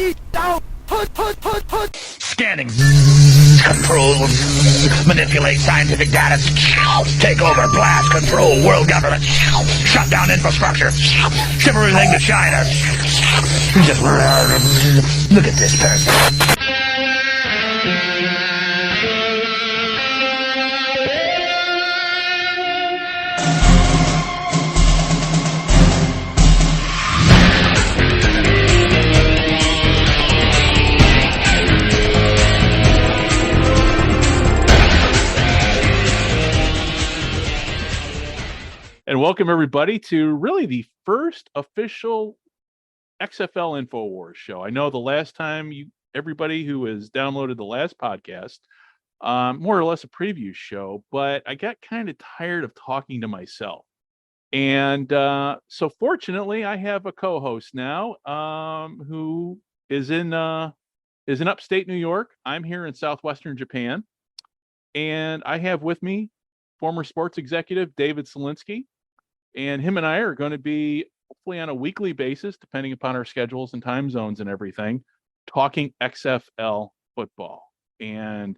Body down. Put. Scanning. Control. Manipulate scientific data. Take over. Blast. Control. World government. Shut down infrastructure. Ship everything to China. Just look at this person. And welcome everybody to really the first official XFL Infowars show. I know the last time everybody who has downloaded the last podcast, more or less a preview show, but I got kind of tired of talking to myself. And so fortunately I have a co-host now who is in upstate New York. I'm here in southwestern Japan. And I have with me former sports executive David Cieslinski. And him and I are going to be, hopefully on a weekly basis, depending upon our schedules and time zones and everything, talking XFL football. And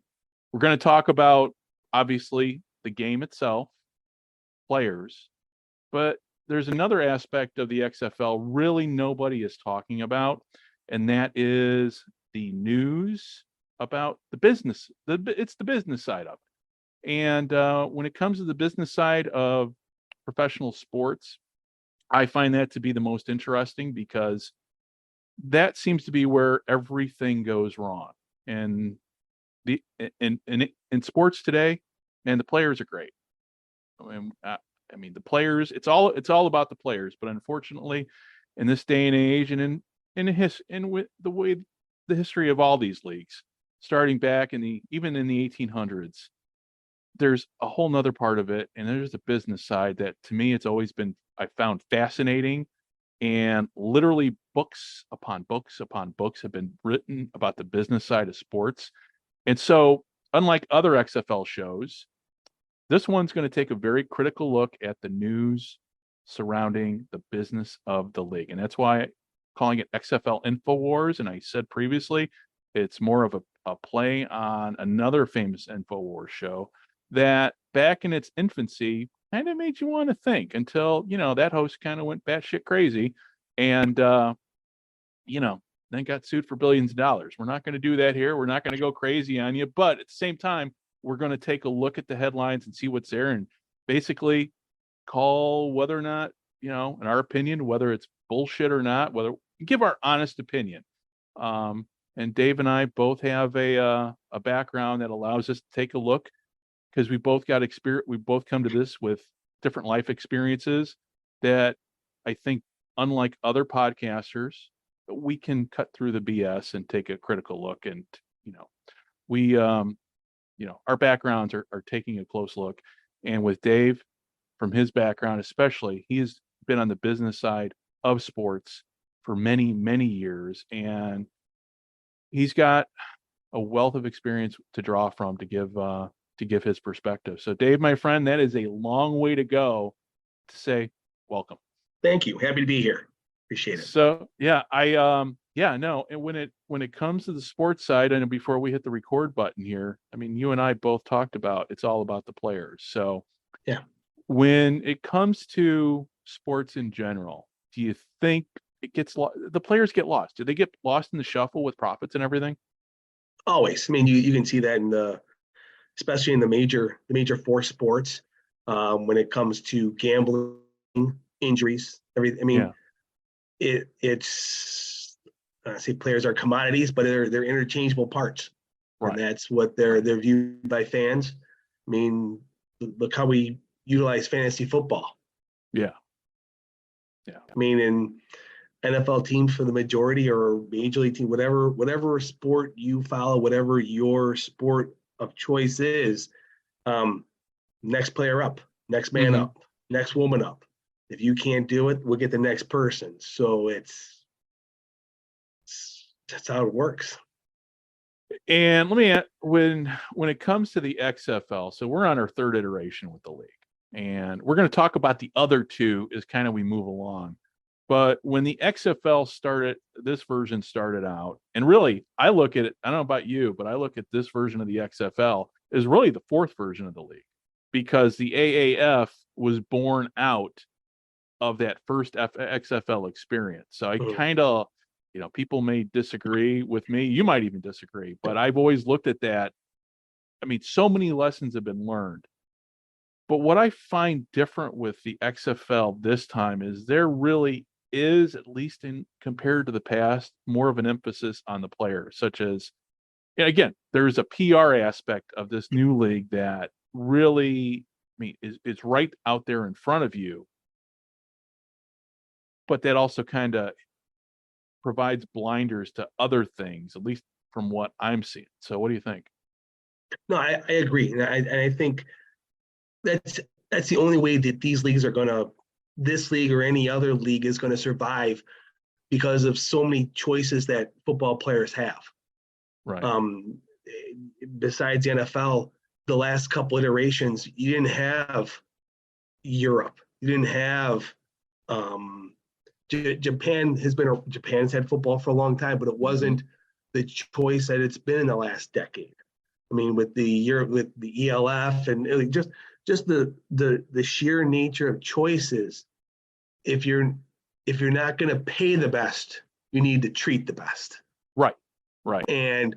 we're going to talk about, obviously, the game itself, players. But there's another aspect of the XFL really nobody is talking about, and that is the news about the business. It's the business side of it. And when it comes to the business side of professional sports, I find that to be the most interesting because that seems to be where everything goes wrong. And in sports today, and the players are great. I mean, the players. It's all about the players. But unfortunately, in this day and age, and with the history of all these leagues, starting back even in the 1800s. There's a whole nother part of it, and there's the business side that to me I found fascinating, and literally books upon books upon books have been written about the business side of sports. And so, unlike other XFL shows, this one's going to take a very critical look at the news surrounding the business of the league. And that's why calling it XFL Infowars. And I said previously, it's more of a play on another famous Infowars show that back in its infancy kind of made you want to think until, that host kind of went batshit crazy and, then got sued for billions of dollars. We're not going to do that here. We're not going to go crazy on you. But at the same time, we're going to take a look at the headlines and see what's there and basically call whether or not, in our opinion, whether it's bullshit or not, give our honest opinion. And Dave and I both have a background that allows us to take a look, because we both got experience. We both come to this with different life experiences that I think, unlike other podcasters, we can cut through the BS and take a critical look. And, our backgrounds are taking a close look. And with Dave, from his background especially, he's been on the business side of sports for many, many years. And he's got a wealth of experience to draw from to give his perspective. So Dave, my friend, that is a long way to go to say welcome. Thank you. Happy to be here. Appreciate it. So yeah, and when it comes to the sports side, and before we hit the record button here, I mean, you and I both talked about it's all about the players. So yeah, when it comes to sports in general, do you think the players get lost? Do they get lost in the shuffle with profits and everything? Always. I mean, you can see that especially in the major four sports, when it comes to gambling, injuries, everything. I mean, it's I say players are commodities, but they're interchangeable parts, right? And that's what they're viewed by fans. I mean, look how we utilize fantasy football. Yeah. I mean, in NFL teams for the majority, or major league team, whatever sport you follow, whatever your sport of choice is, next player up, next man up, next woman up. If you can't do it, we'll get the next person. So that's how it works. And let me add, when it comes to the XFL, so we're on our third iteration with the league, and we're going to talk about the other two as kind of we move along. But when the XFL started, this version started out, and really, I look at it, I don't know about you, but I look at this version of the XFL as really the fourth version of the league, because the AAF was born out of that first XFL experience. So I kind of, people may disagree with me. You might even disagree, but I've always looked at that. I mean, so many lessons have been learned. But what I find different with the XFL this time is there really is, at least in compared to the past, more of an emphasis on the players, such as, and again, there's a PR aspect of this new league that really, I mean, is right out there in front of you. But that also kind of provides blinders to other things, at least from what I'm seeing. So what do you think? No, I agree. And I think that's the only way that these leagues are gonna, this league or any other league is gonna survive, because of so many choices that football players have. Right. Besides the NFL, the last couple iterations, you didn't have Europe. You didn't have Japan's had football for a long time, but it wasn't the choice that it's been in the last decade. I mean, with the ELF and just the sheer nature of choices. If you're not going to pay the best, you need to treat the best. Right. And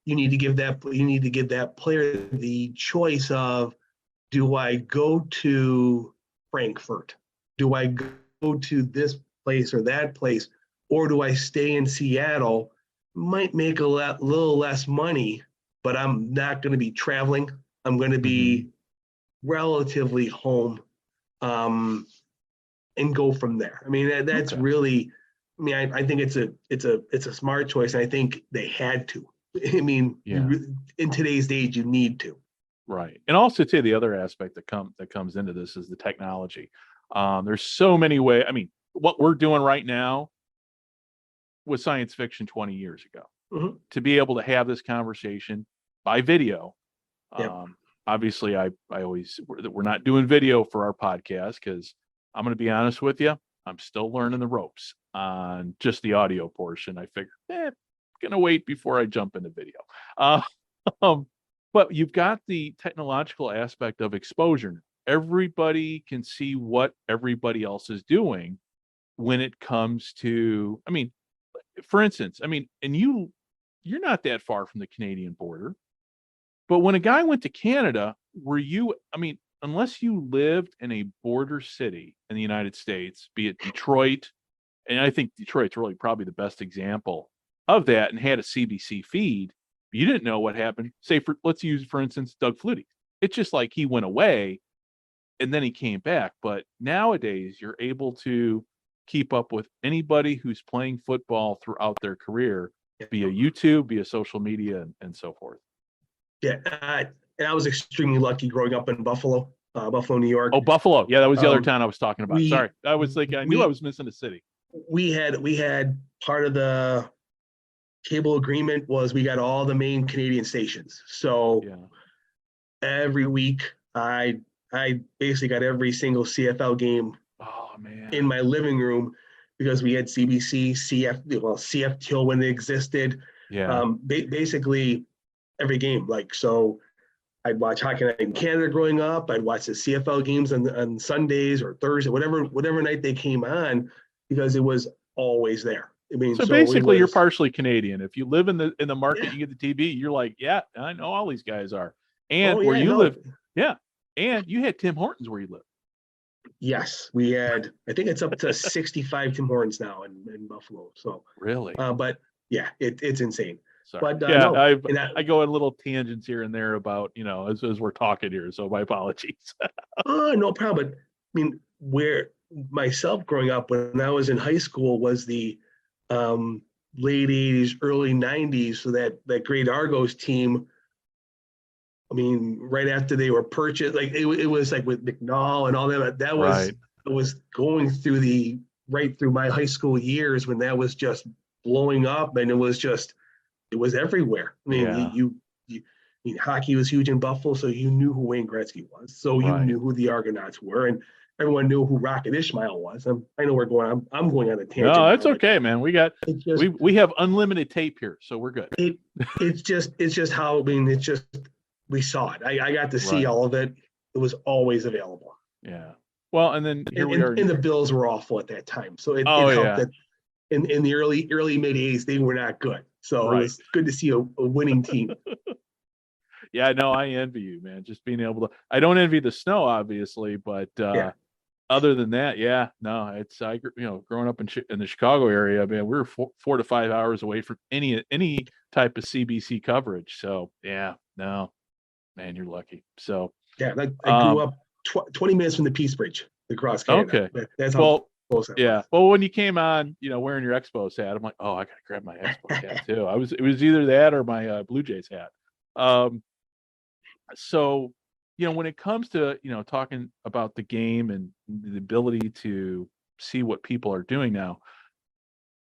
you need to give that player the choice of, do I go to Frankfurt? Do I go to this place or that place? Or do I stay in Seattle? Might make little less money, but I'm not going to be traveling. I'm going to be relatively home, and go from there. I mean, that's really, I mean, I think it's a smart choice. And I think they had to. I mean, in today's age, you need to. Right. And also too, the other aspect that comes into this is the technology. There's so many ways. I mean, what we're doing right now was science fiction 20 years ago. To be able to have this conversation by video. Obviously we're not doing video for our podcast, because I'm going to be honest with you, I'm still learning the ropes on just the audio portion. I figured, gonna wait before I jump into video. But you've got the technological aspect of exposure. Everybody can see what everybody else is doing when it comes to, I mean, for instance, I mean, and you're not that far from the Canadian border, but when a guy went to Canada, I mean, unless you lived in a border city in the United States, be it Detroit, and I think Detroit's really probably the best example of that, and had a CBC feed, you didn't know what happened. Say, let's use, for instance, Doug Flutie. It's just like he went away and then he came back. But nowadays, you're able to keep up with anybody who's playing football throughout their career via YouTube, via social media, and so forth. Yeah, and I was extremely lucky growing up in Buffalo, New York. Oh, Buffalo. Yeah, that was the other town I was talking about. Sorry. I was like, I knew I was missing a city. We had part of the cable agreement was we got all the main Canadian stations. So every week I basically got every single CFL game in my living room, because we had CBC, CFTO when it existed. Basically every game. Like, so I'd watch Hockey Night in Canada growing up. I'd watch the CFL games on Sundays or Thursday, whatever night they came on, because it was always there. I mean, so basically you're partially Canadian. If you live in the market, you get the TV, you're like, yeah, I know all these guys are. And where you live, and you had Tim Hortons where you live. Yes, we had, I think it's up to 65 Tim Hortons now in Buffalo. So really, but yeah, it's insane. Sorry. But I go in little tangents here and there about, as we're talking here. So my apologies. No problem. But I mean, where myself growing up when I was in high school was the late 80s, early 90s. So that great Argos team, I mean, right after they were purchased, like it was like with McNall and all that was, it was going through right through my high school years when that was just blowing up, and it was everywhere. I mean, hockey was huge in Buffalo, so you knew who Wayne Gretzky was. So you knew who the Argonauts were. And everyone knew who Rocket Ishmael was. I know we're going. I'm going on a tangent. No, that's now, okay, man. We got just, we have unlimited tape here, so we're good. It's just how, I mean, it's just, we saw it. I got to see all of it. It was always available. Yeah. Well, and then here we are. And the Bills were awful at that time, so it helped that in the early mid 80s they were not good. So it was good to see a winning team. Yeah, no, I envy you, man. Just being able to. I don't envy the snow, obviously, but other than that, it's growing up in the Chicago area, man, we were 4 to 5 hours away from any type of CBC coverage. So man, you're lucky. So I grew up 20 minutes from the Peace Bridge across Canada. Okay, that's how close that was. Well, when you came on, wearing your Expos hat, I'm like, oh, I gotta grab my Expos hat too. It was either that or my Blue Jays hat. So, when it comes to, talking about the game and the ability to see what people are doing now.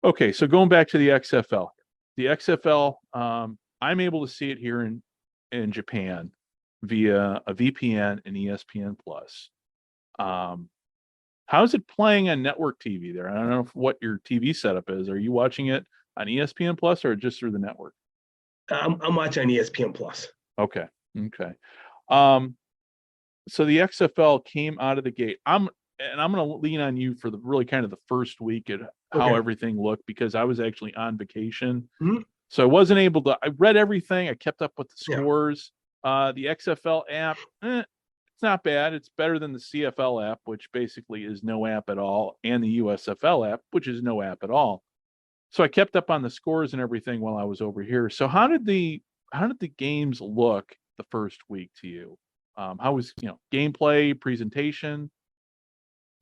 Okay, so going back to the XFL. The XFL, I'm able to see it here in Japan via a VPN and ESPN Plus. How's it playing on network TV there? I don't know what your TV setup is. Are you watching it on ESPN Plus or just through the network? I'm watching ESPN Plus. Okay. So the XFL came out of the gate. I'm going to lean on you for the really kind of the first week at how everything looked, because I was actually on vacation. Mm-hmm. So I wasn't able to, I read everything. I kept up with the scores. The XFL app, it's not bad. It's better than the CFL app, which basically is no app at all, and the USFL app, which is no app at all. So I kept up on the scores and everything while I was over here. So how did the games look the first week to you? How was gameplay, presentation?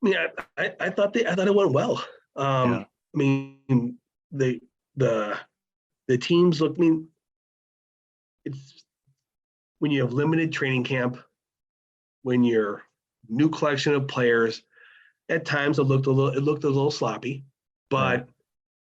Yeah, I thought it went well. I mean, the teams look. I mean, it's when you have limited training camp, when you're new collection of players. At times, it looked a little sloppy, but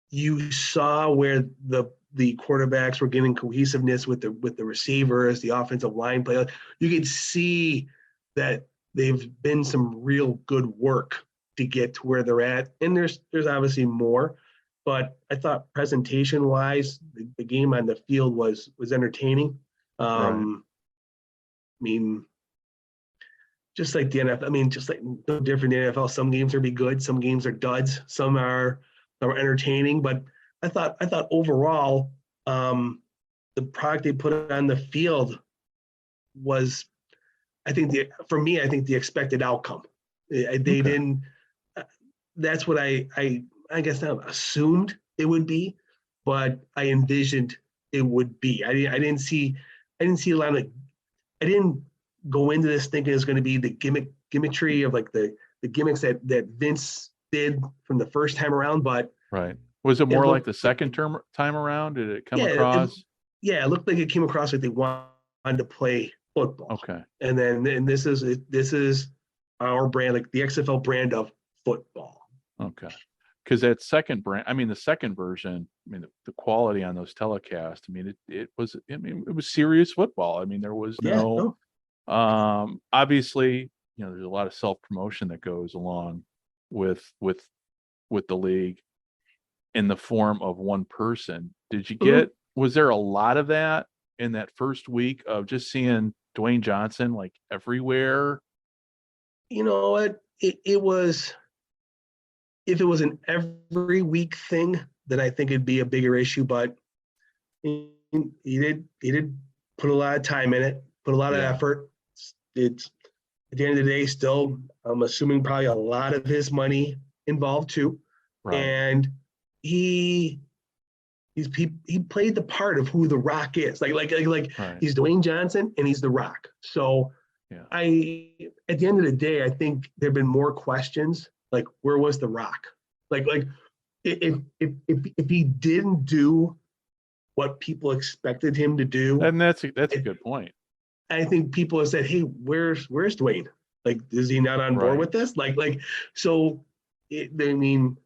you saw where the quarterbacks were getting cohesiveness with the receivers, the offensive line play. You could see that they've been some real good work to get to where they're at. And there's obviously more, but I thought presentation wise, the game on the field was entertaining. I mean, just like the NFL, I mean, just like no different than the NFL. Some games are be good, some games are duds, some are entertaining, but I thought overall, the product they put on the field was, I think the expected outcome. They didn't. That's what I guess I assumed it would be, but I envisioned it would be. I didn't see a lot of. I didn't go into this thinking it's going to be the gimmickry of like the gimmicks that Vince did from the first time around, but. Was it more like the second time around? Did it come across? It looked like it came across like they wanted to play football. Okay. And this is our brand, like the XFL brand of football. Okay. Because that second brand, I mean, the second version, I mean, the quality on those telecasts, I mean, it was serious football. I mean, there was obviously, there's a lot of self-promotion that goes along with the league in the form of one person. Did you get, was there a lot of that in that first week of just seeing Dwayne Johnson like everywhere? You know what? It was, if it was an every week thing, then I think it'd be a bigger issue, but he did put a lot of time in it, put a lot of effort. It's at the end of the day, still, I'm assuming probably a lot of his money involved too. And he played the part of who The Rock is. Like he's Dwayne Johnson and he's The Rock. So at the end of the day, I think there've been more questions like, where was The Rock? Like if he didn't do what people expected him to do, and that's a good point. I think people have said, hey, where's Dwayne? Like, is he not on board with this? So I mean,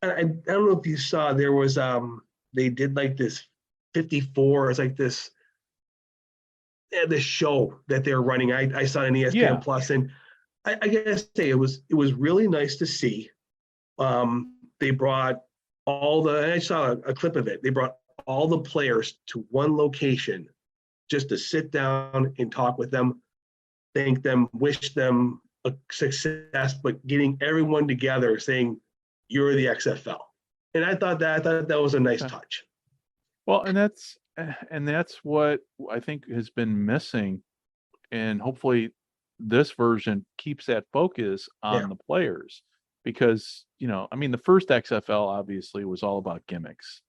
I don't know if you saw, there was they did like this 54. It's like this show that they're running. I saw it on ESPN Plus, and I guess say it was really nice to see. They brought all the, and I saw a clip of it. They brought all the players to one location just to sit down and talk with them, thank them, wish them a success, but getting everyone together saying, "You're the XFL." And I thought that was a nice touch. Well, and that's what I think has been missing, and hopefully this version keeps that focus on the players, because I mean, the first XFL obviously was all about gimmicks,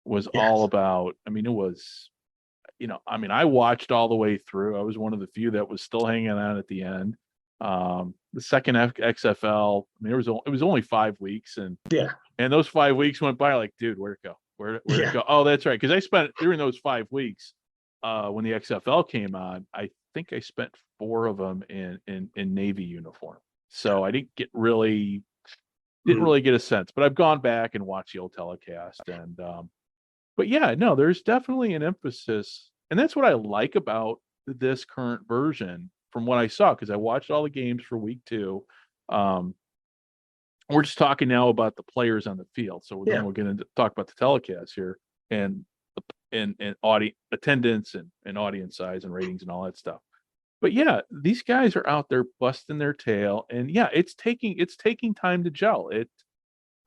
was all about. I mean, it was, I mean, I watched all the way through. I was one of the few that was still hanging out at the end. The second XFL, I mean, it was only 5 weeks, and those 5 weeks went by like, dude, where'd it go? Where'd it go? Oh, that's right. Because I spent during those 5 weeks, when the XFL came on, I think I spent 4 of them in Navy uniform. So I didn't really get a sense. But I've gone back and watched the old telecast, and but yeah, no, there's definitely an emphasis, and that's what I like about this current version from what I saw, because I watched all the games for week 2. We're just talking now about the players on the field, so then we'll get into talk about the telecast here, and audience attendance and audience size and ratings and all that stuff. But yeah, these guys are out there busting their tail, and yeah, it's taking time to gel.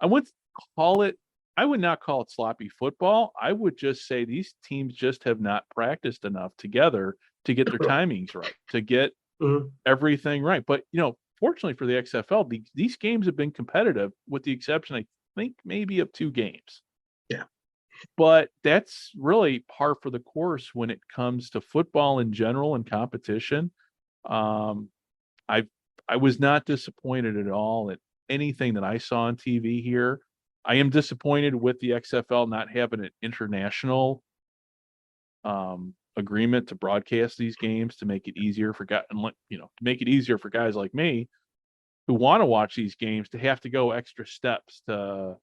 I wouldn't call it. I would not call it sloppy football. I would just say these teams just have not practiced enough together to get their timings right, to get everything right. But fortunately for the XFL, these games have been competitive, with the exception, I think, maybe of 2 games. Yeah. But that's really par for the course when it comes to football in general and competition. I was not disappointed at all at anything that I saw on TV here. I am disappointed with the XFL not having an international agreement to broadcast these games, to make it easier for guys, to make it easier for guys like me who want to watch these games to have to go extra steps to,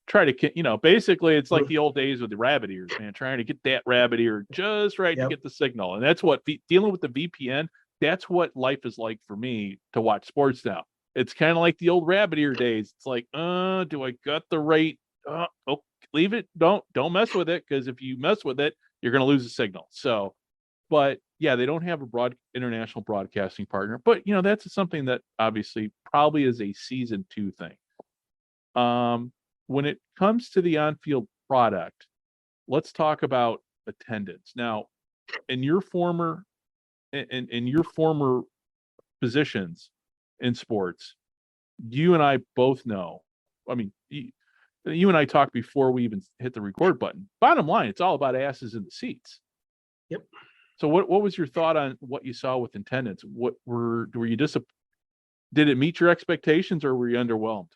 try to, basically it's like the old days with the rabbit ears, man, trying to get that rabbit ear just right to get the signal. And that's what dealing with the VPN, that's what life is like for me to watch sports now. It's kind of like the old rabbit ear days. It's like, do I got the right? Oh, leave it. Don't mess with it, because if you mess with it, you're going to lose the signal. So, but yeah, they don't have a international broadcasting partner. But that's something that obviously probably is a season 2 thing. When it comes to the on-field product, let's talk about attendance. Now, in your former positions in sports, you and I both know. I mean, you and I talked before we even hit the record button. Bottom line, it's all about asses in the seats. Yep. So what was your thought on what you saw with attendance? What were you disappointed? Did it meet your expectations, or were you underwhelmed?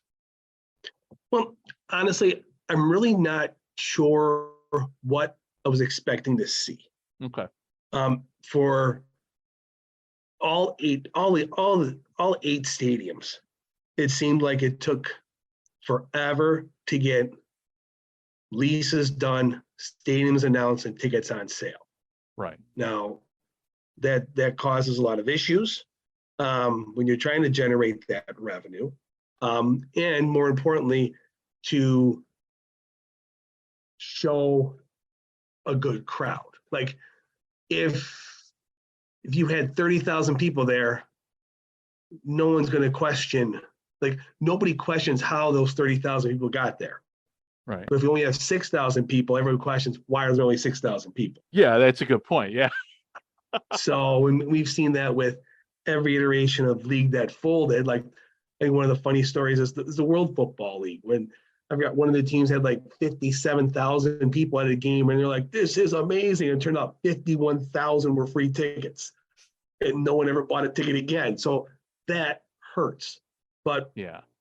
Well, honestly, I'm really not sure what I was expecting to see. Okay. For all 8 stadiums, it seemed like it took forever to get leases done, stadiums announced, and tickets on sale. Right. Now, that causes a lot of issues when you're trying to generate that revenue, and more importantly, to show a good crowd. Like, if you had 30,000 people there, no one's going to question. Like, nobody questions how those 30,000 people got there. Right. But if you only have 6,000 people, everyone questions, why are there only 6,000 people? Yeah, that's a good point. Yeah. So we've seen that with every iteration of league that folded. Like, I think one of the funny stories is the World Football League, when I forgot one of the teams had like 57,000 people at a game, and they're like, this is amazing. And it turned out 51,000 were free tickets, and no one ever bought a ticket again. So that hurts. But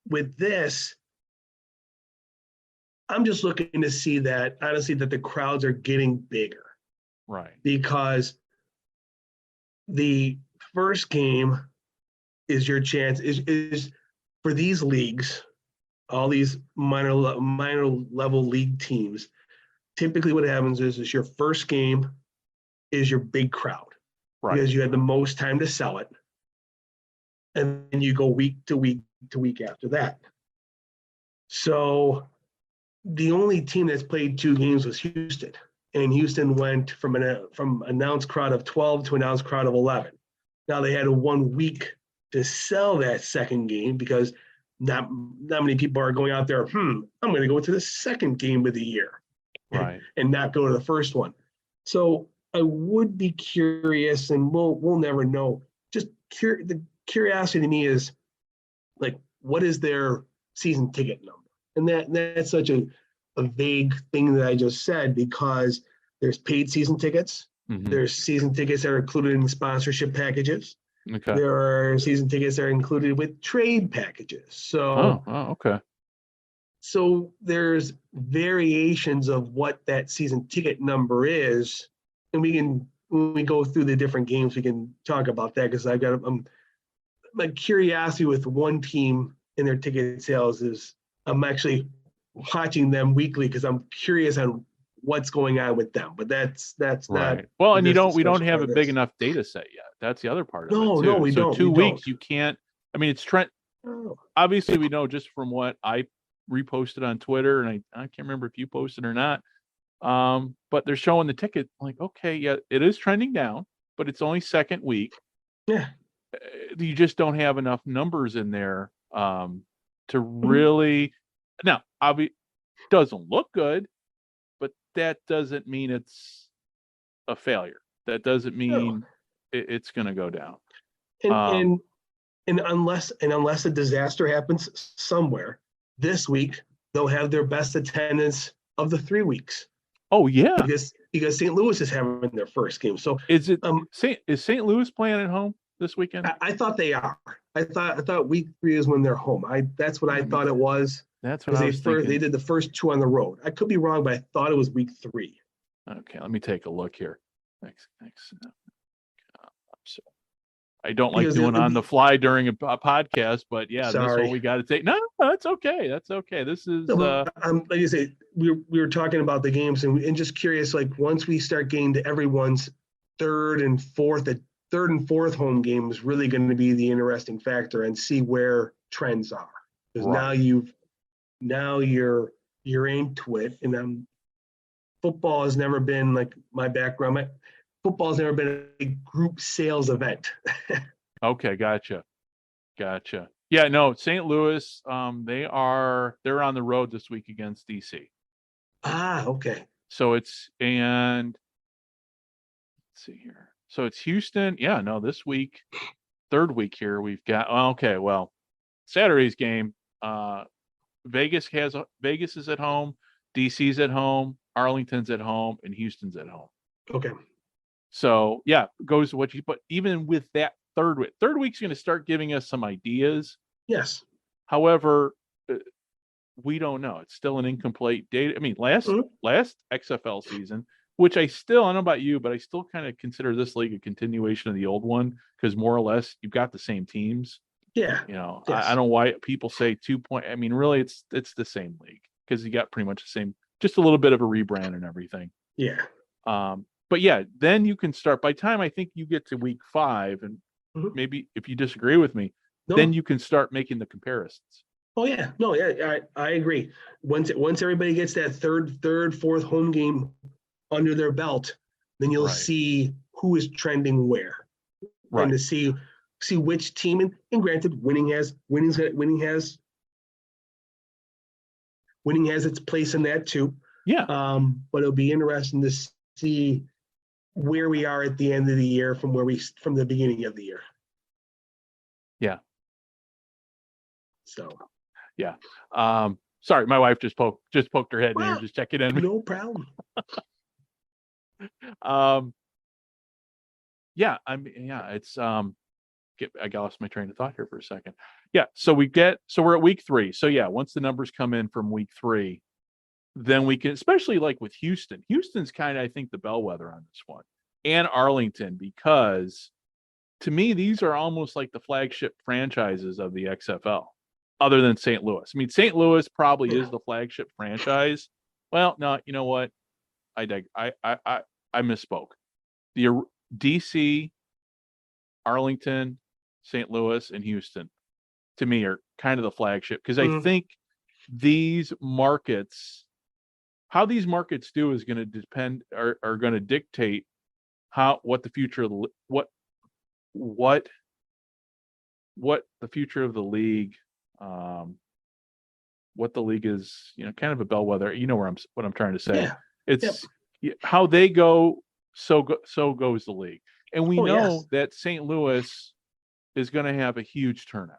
with this, I'm just looking to see that, honestly, that the crowds are getting bigger. Right. Because the first game is your chance, is for these leagues, all these minor level league teams, typically what happens is your first game is your big crowd. Right. Because you had the most time to sell it. and then you go week to week to week after that. So the only team that's played 2 games was Houston, and Houston went from announced crowd of 12 to announced crowd of 11. Now they had 1 week to sell that second game because not many people are going out there. I'm going to go to the second game of the year, Right. and not go to the first one. So I would be curious, and we'll never know. Just the curiosity to me is like, what is their season ticket number? And that's such a vague thing that I just said, because there's paid season tickets. Mhm. There's season tickets that are included in sponsorship packages. Okay. There are season tickets that are included with trade packages. So, Okay. so there's variations of what that season ticket number is. And when we go through the different games, we can talk about that, because my curiosity with one team and their ticket sales is I'm actually watching them weekly because I'm curious on what's going on with them. But that's Right. not. Well, and we don't discussion have a for big this. enough data set yet. That's the other part of No, it too. no, we so don't. 2 We weeks, don't. you can't. I mean, it's Trent. Oh, Obviously, we know just from what I reposted on Twitter, and I can't remember if you posted or not. But they're showing the ticket like, okay, yeah, it is trending down, but it's only second week. yeah. You just don't have enough numbers in there to really. Now, obviously, doesn't look good, but that doesn't mean it's a failure. That doesn't mean it's going to go down. And unless a disaster happens somewhere this week, they'll have their best attendance of the 3 weeks. Oh yeah, because St. Louis is having their first game. So is St. Louis playing at home this weekend? I thought they are. I thought week 3 is when they're home. That's what I thought it was. That's what I was thinking. They did the first 2 on the road. I could be wrong, but I thought it was week 3. Okay, let me take a look here. Thanks. So I don't like doing on the fly during a podcast, but yeah, Sorry. This one we got to take. No, that's okay. That's okay. This is like I say, we were talking about the games, and just curious, like once we start getting to everyone's third and fourth home game is really going to be the interesting factor, and see where trends are, because now you're into it, and football has never been like my background. Football has never been a group sales event. Okay, gotcha. Yeah, no, St. Louis, they're on the road this week against DC. Okay. So let's see here. So it's Houston. Yeah, no, this week, third week here, we've got Saturday's game. Vegas is at home, DC's at home, Arlington's at home, and Houston's at home. Okay. So yeah, goes to what you. But even with that third week's going to start giving us some ideas. Yes. However, we don't know. It's still an incomplete data. I mean, last XFL season, which I don't know about you, but I still kind of consider this league a continuation of the old one, because more or less you've got the same teams. Yeah. Yes. I don't know why people say 2 point. I mean, really, it's the same league, because you got pretty much the same, just a little bit of a rebrand and everything. Yeah. But yeah, then you can start. By the time I think you get to week 5, and maybe if you disagree with me, then you can start making the comparisons. Oh yeah, no, yeah, I agree. Once everybody gets that third, fourth home game under their belt, then you'll see who is trending where, and to see which team. And granted, winning has its place in that too. Yeah. But it'll be interesting to see where we are at the end of the year from the beginning of the year. Yeah. So. Yeah. Sorry, my wife just poked her head in here, just checking in. No problem. Yeah, it's I lost my train of thought here for a second. Yeah, so we're at week 3. So yeah, once the numbers come in from week 3, then we can, especially like with Houston. Houston's kind of, I think, the bellwether on this one, and Arlington, because to me these are almost like the flagship franchises of the XFL, other than St. Louis. I mean, St. Louis probably is the flagship franchise. Well, no, you know what? I misspoke. The DC, Arlington, St. Louis, and Houston, to me, are kind of the flagship, because I think these markets, how these markets do is going to depend, are going to dictate what the future of the what the future of the league, what the league is, kind of a bellwether. You know what I'm trying to say. Yeah. It's how they go, so goes the league. And we know that St. Louis is going to have a huge turnout.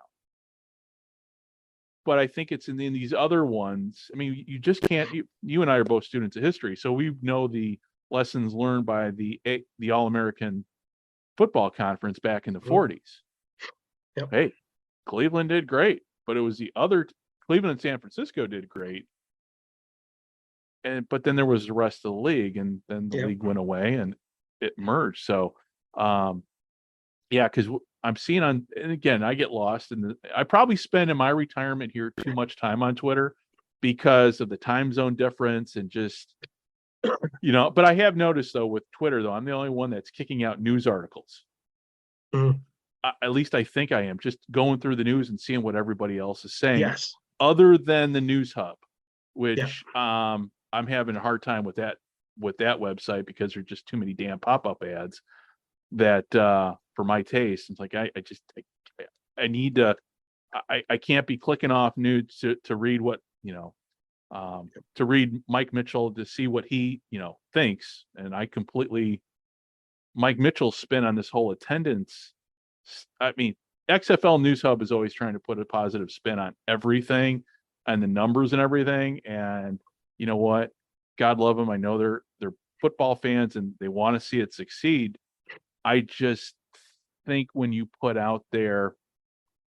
But I think it's in these other ones. I mean, you just can't. You and I are both students of history, so we know the lessons learned by the All-American Football Conference back in the 40s. Yep. Hey, Cleveland did great, but it was the other. Cleveland and San Francisco did great, but then there was the rest of the league, and then the league went away and it merged. So, because I'm seeing and again, I get lost I probably spend in my retirement here too much time on Twitter because of the time zone difference and just, but I have noticed though with Twitter though, I'm the only one that's kicking out news articles. At least I think I am, just going through the news and seeing what everybody else is saying. Yes. Other than the News Hub, which I'm having a hard time with that website because there's just too many damn pop-up ads that for my taste. It's like I need to I can't be clicking off news to read what to read Mike Mitchell to see what he thinks. And Mike Mitchell's spin on this whole attendance. I mean, XFL News Hub is always trying to put a positive spin on everything and the numbers and everything. And you know what? God love them. I know they're football fans and they want to see it succeed. I just think when you put out there,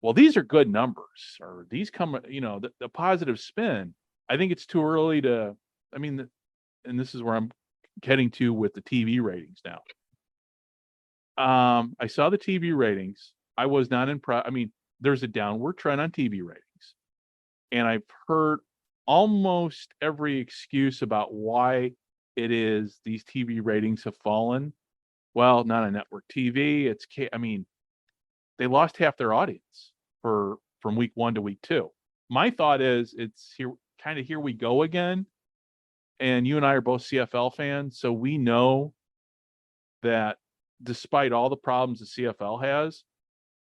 well, these are good numbers, or these come, the positive spin, I think it's too early to, and this is where I'm getting to with the TV ratings now. I saw the TV ratings. I was not impressed. There's a downward trend on TV ratings. And I've heard almost every excuse about why it is these TV ratings have fallen. Well, not on network TV. They lost half their audience from week 1 to week 2. My thought is it's here we go again. And you and I are both CFL fans, so we know that despite all the problems the CFL has,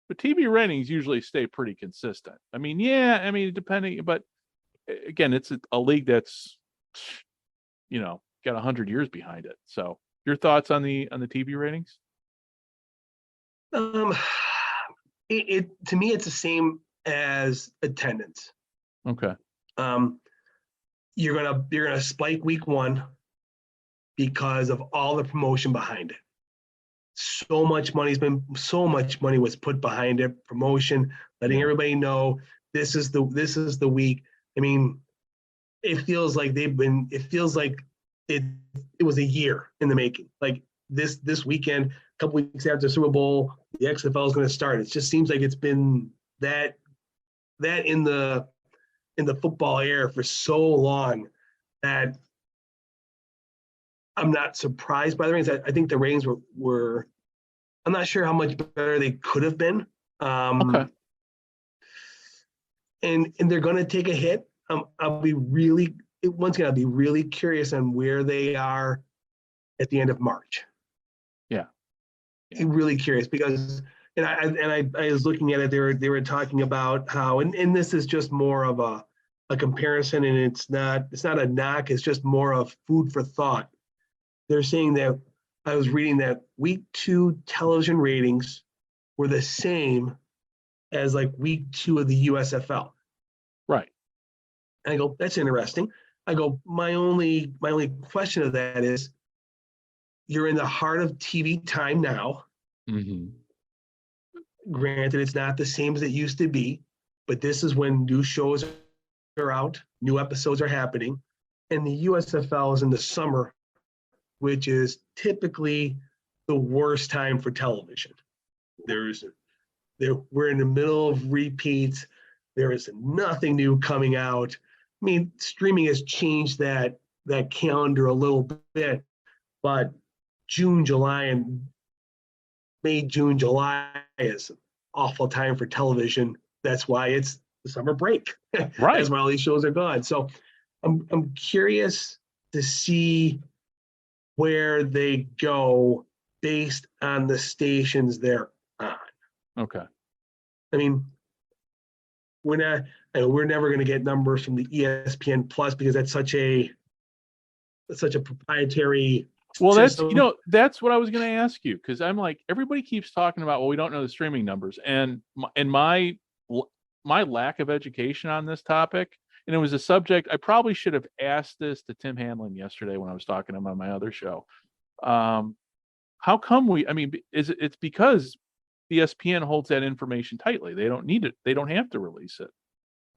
the TV ratings usually stay pretty consistent. Depending, but again, it's a league that's, got 100 years behind it. So your thoughts on the TV ratings? To me, it's the same as attendance. Okay. You're gonna spike week 1 because of all the promotion behind it. So much money was put behind it. Promotion, letting everybody know this is the week. It feels like it was a year in the making. Like this weekend, a couple weeks after the Super Bowl, the XFL is going to start. It just seems like it's been that in the football air for so long that I'm not surprised by the ratings. I think the ratings were I'm not sure how much better they could have been. Okay. And they're going to take a hit. I'll be really curious on where they are at the end of March. Yeah. I'm really curious because, I was looking at it. They were talking about how, and this is just more of a comparison, and it's not a knock. It's just more of food for thought. They're saying that I was reading that week 2 television ratings were the same as like week 2 of the USFL. Right. And I go, that's interesting. I go, my only question of that is, you're in the heart of TV time now. Mm-hmm. Granted, it's not the same as it used to be, but this is when new shows are out, new episodes are happening, and the USFL is in the summer, which is typically the worst time for television. We're in the middle of repeats. There is nothing new coming out. Streaming has changed that calendar a little bit, but June, July is awful time for television. That's why it's the summer break. Right. That's why all these shows are gone. So I'm curious to see where they go based on the stations they're on. Okay. I mean, we're never going to get numbers from the ESPN Plus because that's such a proprietary Well, system. that's what I was going to ask you, because I'm like, everybody keeps talking about, well, we don't know the streaming numbers, and my lack of education on this topic, and it was a subject I probably should have asked this to Tim Hanlon yesterday when I was talking to him on my other show. How come it's because ESPN holds that information tightly. They don't need it. They don't have to release it.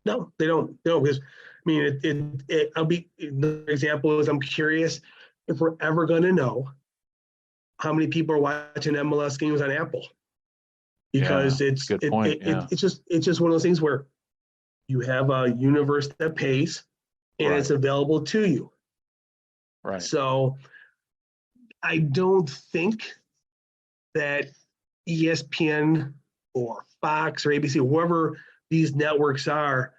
No, they don't. No, because I'll be another example is I'm curious if we're ever going to know how many people are watching MLS games on Apple, because it's good point. it's just one of those things where you have a universe that pays and it's available to you. Right. So I don't think that ESPN or Fox or ABC, whoever these networks are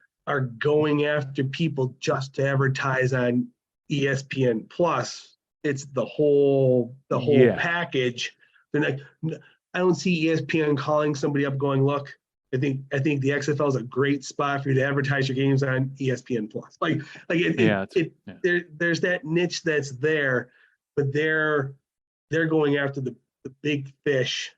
going after people just to advertise on ESPN Plus. It's the whole package. They're like, I don't see ESPN calling somebody up going, look, I think the XFL is a great spot for you to advertise your games on ESPN Plus. There's that niche that's there, but they're going after the big fish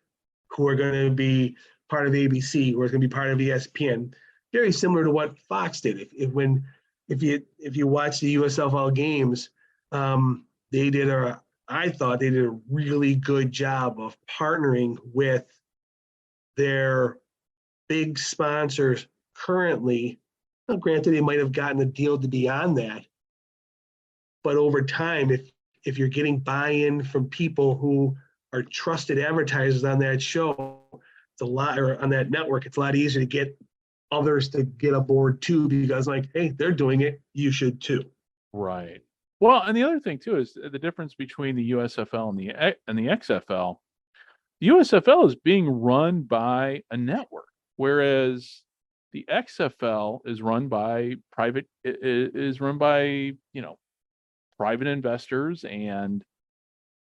who are going to be part of ABC, who are going to be part of ESPN. Very similar to what Fox did. If you watch the USFL games, I thought they did a really good job of partnering with their big sponsors currently. Now, granted, they might have gotten a deal to be on that, but over time, if you're getting buy-in from people who are trusted advertisers on that show, it's a lot, or on that network, it's a lot easier to get others to get aboard too, because like, hey, they're doing it, you should too. Right. Well, and the other thing too is the difference between the USFL and the XFL. The USFL is being run by a network, whereas the XFL is run by private investors, and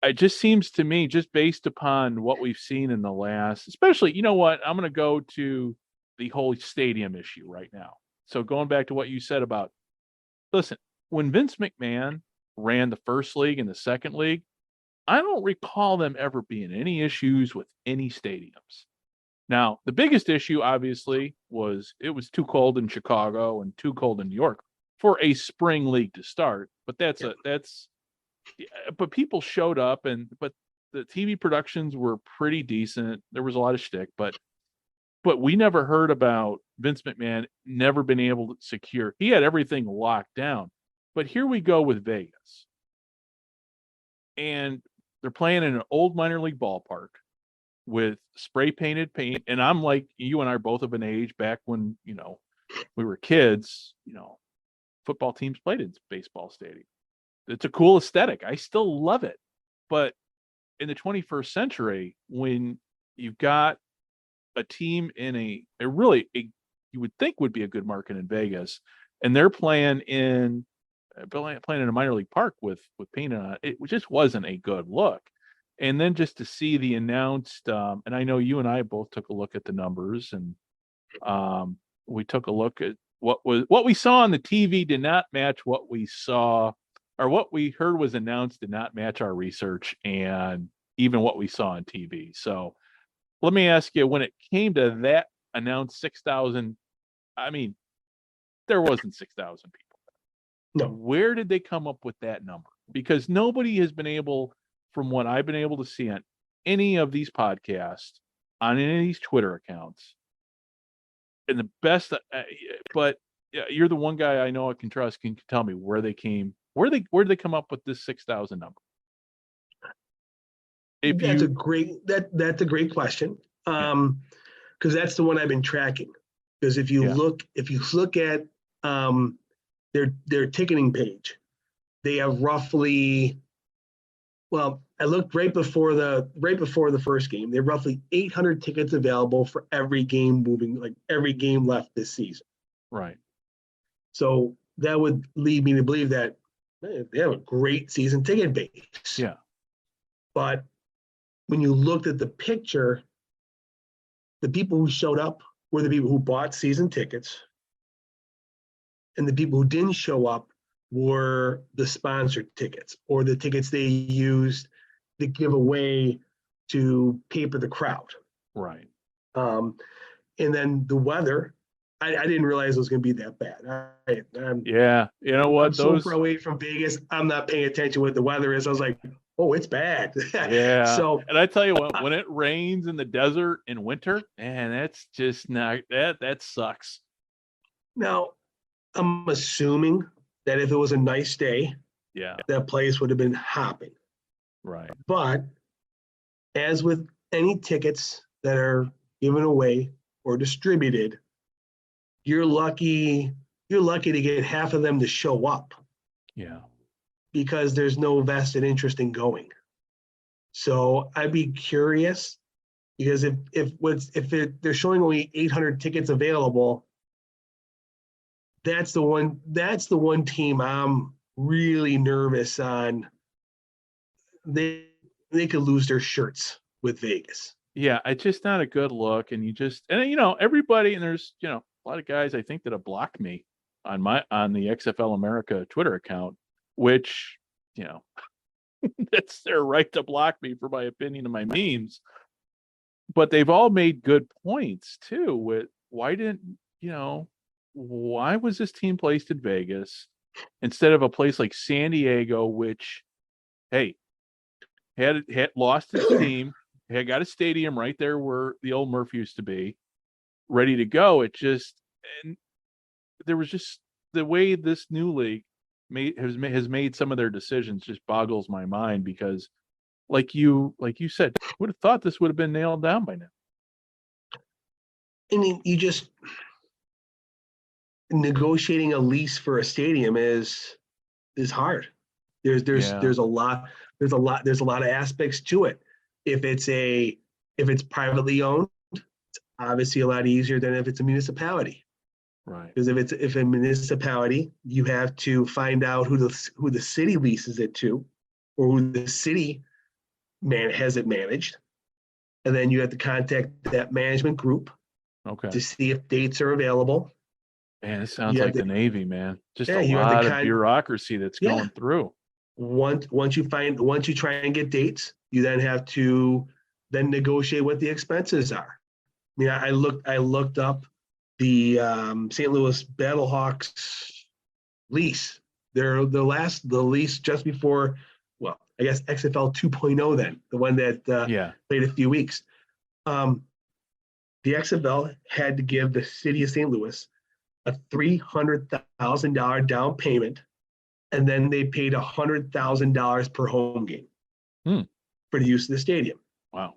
it just seems to me, just based upon what we've seen in the last, especially, you know what, I'm going to go to the whole stadium issue right now. So going back to what you said about, listen, when Vince McMahon ran the first league and the second league, I don't recall them ever being any issues with any stadiums. Now, the biggest issue, obviously, was it was too cold in Chicago and too cold in New York for a spring league to start. But but people showed up, but the TV productions were pretty decent. There was a lot of shtick, but we never heard about Vince McMahon never been able to secure. He had everything locked down. But here we go with Vegas. And they're playing in an old minor league ballpark with spray painted paint. And I'm like, you and I are both of an age back when, we were kids, football teams played in baseball stadium. It's a cool aesthetic. I still love it. But in the 21st century, when you've got a team in you would think would be a good market in Vegas, and they're playing in a minor league park with paint on it, just wasn't a good look. And then just to see the announced, and I know you and I both took a look at the numbers, and we took a look at what we saw on the TV did not match what we saw, or what we heard was announced did not match our research and even what we saw on TV. So let me ask you, when it came to that announced 6,000, there wasn't 6,000 people. No. Where did they come up with that number? Because nobody has been able, from what I've been able to see on any of these podcasts, on any of these Twitter accounts, and the best, but you're the one guy I know I can trust, can tell me where they did they come up with this 6,000 number? That's a great question. Because that's the one I've been tracking. Because if you look at their ticketing page, they have roughly Well, I looked right before the first game. There are roughly 800 tickets available for every game every game left this season. Right. So that would lead me to believe that they have a great season ticket base. Yeah. But when you looked at the picture, the people who showed up were the people who bought season tickets, and the people who didn't show up were the sponsored tickets or the tickets they used to give away to paper the crowd. Right. And then the weather, I didn't realize it was going to be that bad. Yeah. You know what? I'm so far away from Vegas, I'm not paying attention to what the weather is. I was like, oh, it's bad. Yeah. So, and I tell you what, when it rains in the desert in winter, man, that's just not that sucks. now I'm assuming that if it was a nice day, Yeah. that place would have been hopping. Right. But as with any tickets that are given away or distributed, you're lucky to get half of them to show up Yeah. because there's no vested interest in going. So I'd be curious, because they're showing only 800 tickets available, that's the one team I'm really nervous on. They could lose their shirts with Vegas. Yeah, it's just not a good look. And everybody, and there's, a lot of guys I think that have blocked me on the XFL America Twitter account, which, that's their right to block me for my opinion and my memes. But they've all made good points too. With why was this team placed in Vegas instead of a place like San Diego, which, hey, had lost its team, had got a stadium right there where the old Murph used to be, ready to go. And there was just the way this new league has made some of their decisions just boggles my mind, because like you said, would have thought this would have been nailed down by now. I mean, you just negotiating a lease for a stadium is hard. There's a lot of aspects to it. If it's privately owned, it's obviously a lot easier than if it's a municipality. Right. Because if a municipality, you have to find out who the city leases it to, or who the city has it managed, and then you have to contact that management group to see if dates are available. Man, it sounds like the Navy, man. Just a you lot of bureaucracy that's going through. Once you try and get dates, you then have to then negotiate what the expenses are. I mean, I looked up the St. Louis Battlehawks lease. The lease just before, well, I guess XFL 2.0 then, the one that played a few weeks. The XFL had to give the city of St. Louis a $300,000 down payment, and then they paid $100,000 per home game for the use of the stadium. Wow.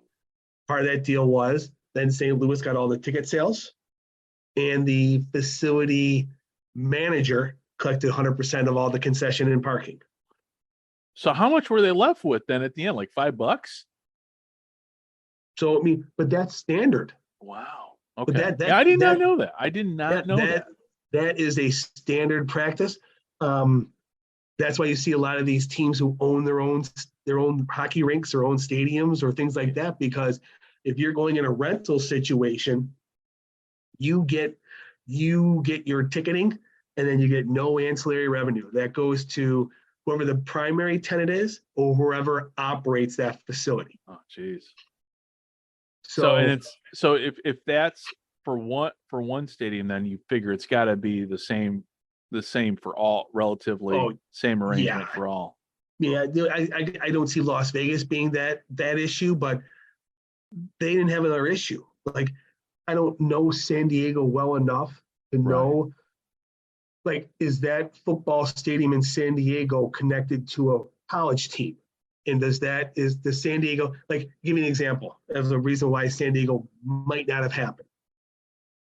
Part of that deal was then St. Louis got all the ticket sales, and the facility manager collected 100% of all the concession and parking. So how much were they left with then at the end? Like $5? So, I mean, but that's standard. Wow. Okay. I did not know that. I did not know that. That is a standard practice. That's why you see a lot of these teams who own their own hockey rinks, their own stadiums, or things like that. Because if you're going in a rental situation, you get your ticketing, and then you get no ancillary revenue. That goes to whoever the primary tenant is, or whoever operates that facility. Oh, geez. So if that's for one stadium, then you figure it's got to be the same for all, relatively same arrangement for all. Yeah, I don't see Las Vegas being that issue, but they didn't have another issue. Like, I don't know San Diego well enough to know, like, is that football stadium in San Diego connected to a college team? And is the San Diego, like, give me an example of the reason why San Diego might not have happened.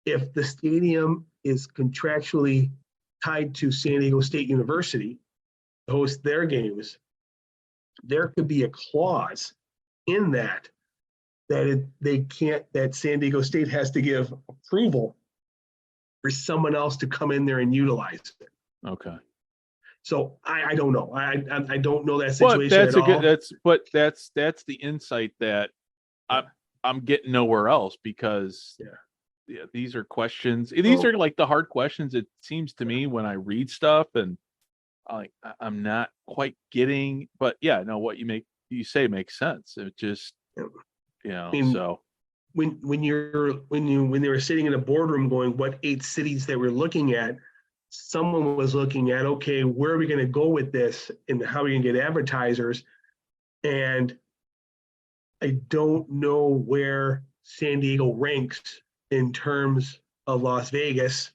If the stadium is contractually tied to San Diego State University to host their games, there could be a clause in that they can't, that San Diego State has to give approval for someone else to come in there and utilize it. Okay. So I don't know. I don't know that But situation that's at a good. all. That's the insight that I'm getting nowhere else, because these are questions. These are like the hard questions. It seems to me when I read stuff, and I'm not quite getting. But yeah, no, what you say makes sense. It just I mean, so. When they were sitting in a boardroom going, what 8 cities they were looking at, someone was looking at, okay, where are we going to go with this and how are we going to get advertisers? And I don't know where San Diego ranks in terms of Las Vegas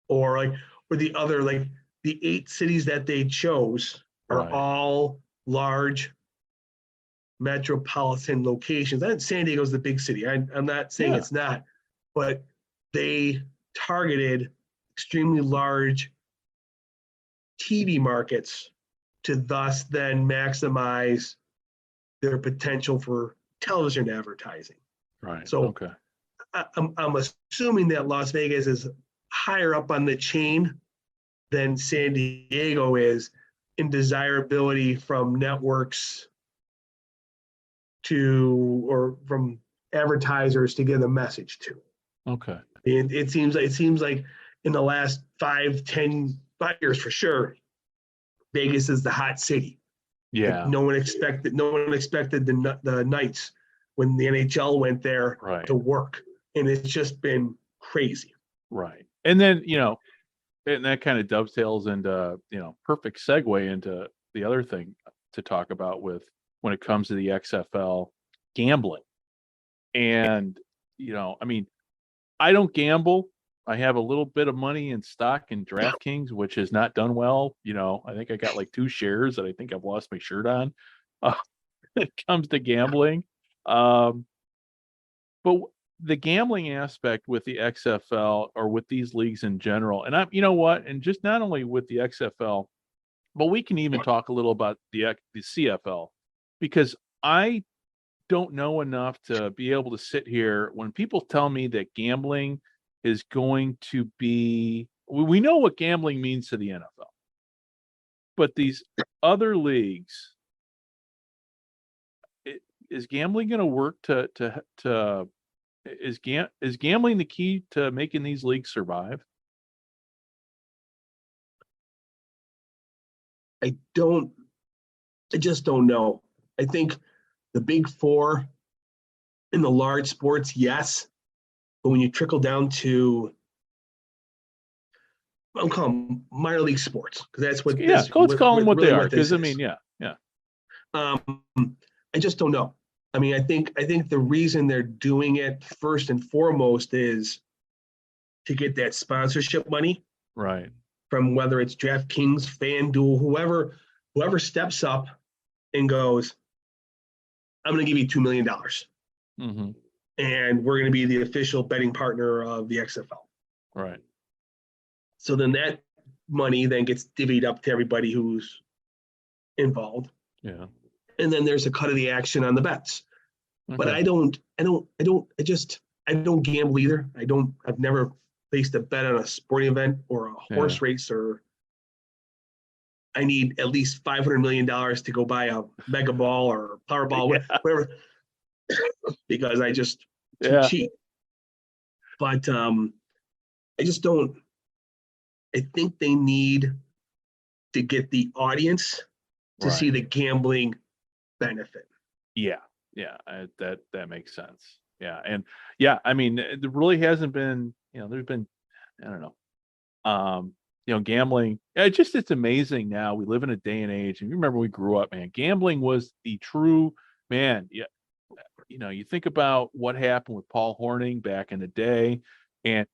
or the other, like the 8 cities that they chose are all large metropolitan locations. And San Diego's the big city. I'm not saying it's not, but they targeted extremely large TV markets to thus then maximize their potential for television advertising. Right. So okay. I'm assuming that Las Vegas is higher up on the chain than San Diego is in desirability from networks to, or from advertisers to get a message to. Okay. And it seems like in the last 5 years for sure, Vegas is the hot city. Yeah. Like no one expected the Knights when the NHL went there to work, and it's just been crazy. Right. And then, and that kind of dovetails into, perfect segue into the other thing to talk about when it comes to the XFL gambling. And, I mean, I don't gamble. I have a little bit of money in stock in DraftKings, which has not done well. I think I got like 2 shares that I think I've lost my shirt on when it comes to gambling. But the gambling aspect with the XFL or with these leagues in general, and and just not only with the XFL, but we can even talk a little about the CFL, because I don't know enough to be able to sit here when people tell me that gambling is going to be, we know what gambling means to the NFL, but these other leagues, is gambling going to work is gambling the key to making these leagues survive? I just don't know. I think the big 4 in the large sports, yes. But when you trickle down to, I'll call them minor league sports, because that's what let's call them what they are. Because I mean, yeah. I just don't know. I mean, I think the reason they're doing it first and foremost is to get that sponsorship money, right? From whether it's DraftKings, FanDuel, whoever steps up and goes, I'm going to give you $2 million. Mm-hmm. And we're going to be the official betting partner of the XFL. Right. So then that money then gets divvied up to everybody who's involved. Yeah. And then there's a cut of the action on the bets. Okay. But I don't gamble either. I've never placed a bet on a sporting event or a horse race, or I need at least $500 million to go buy a mega ball or Powerball, whatever, because I just too cheap. But I just don't. I think they need to get the audience to see the gambling benefit. Yeah, that makes sense. Yeah, and I mean, there really hasn't been. There's been, I don't know. Gambling. It's amazing now. We live in a day and age, and you remember we grew up, man. Gambling was the true man. Yeah. You think about what happened with Paul Hornung back in the day, and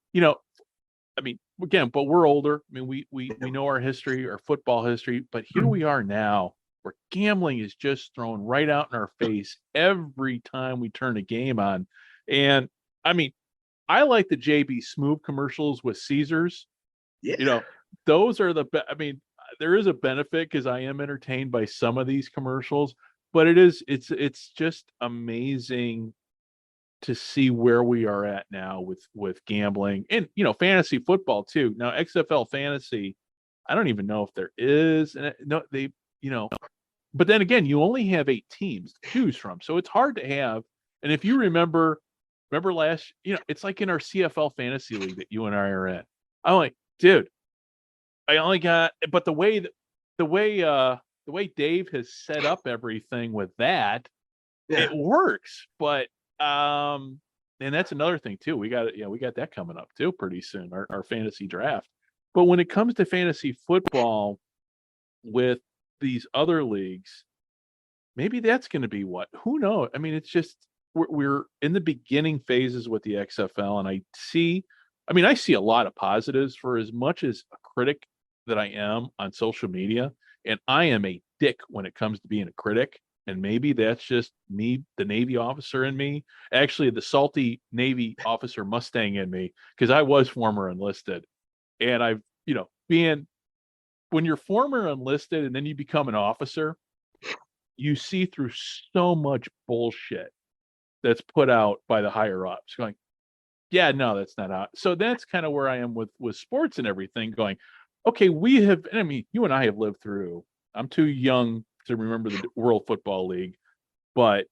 I mean, again, but we're older. I mean, we know our history, our football history, but here we are now, where gambling is just thrown right out in our face every time we turn a game on. And I mean, I like the JB Smoove commercials with Caesars. Yeah. Those are the best. I mean, there is a benefit because I am entertained by some of these commercials, but it's just amazing to see where we are at now with gambling and fantasy football too. Now XFL fantasy, I don't even know if there is, and no, they but then again, you only have 8 teams to choose from, so it's hard to have. And if you remember last, it's like in our CFL fantasy league that you and I are in. I'm like, dude, I only got, but the way Dave has set up everything with that, it works. But and that's another thing too. We got that coming up too pretty soon, our fantasy draft. But when it comes to fantasy football with these other leagues, maybe that's going to be who knows? I mean, it's just we're in the beginning phases with the XFL, and I see a lot of positives. For as much as a critic that I am on social media, and I am a dick when it comes to being a critic, and maybe that's just me, the Navy officer in me, actually the salty Navy officer Mustang in me, because I was former enlisted, and I've when you're former enlisted and then you become an officer, you see through so much bullshit that's put out by the higher ups going, yeah, no, that's not out. So that's kind of where I am with sports and everything going, okay, you and I have lived through, I'm too young to remember the World Football League, but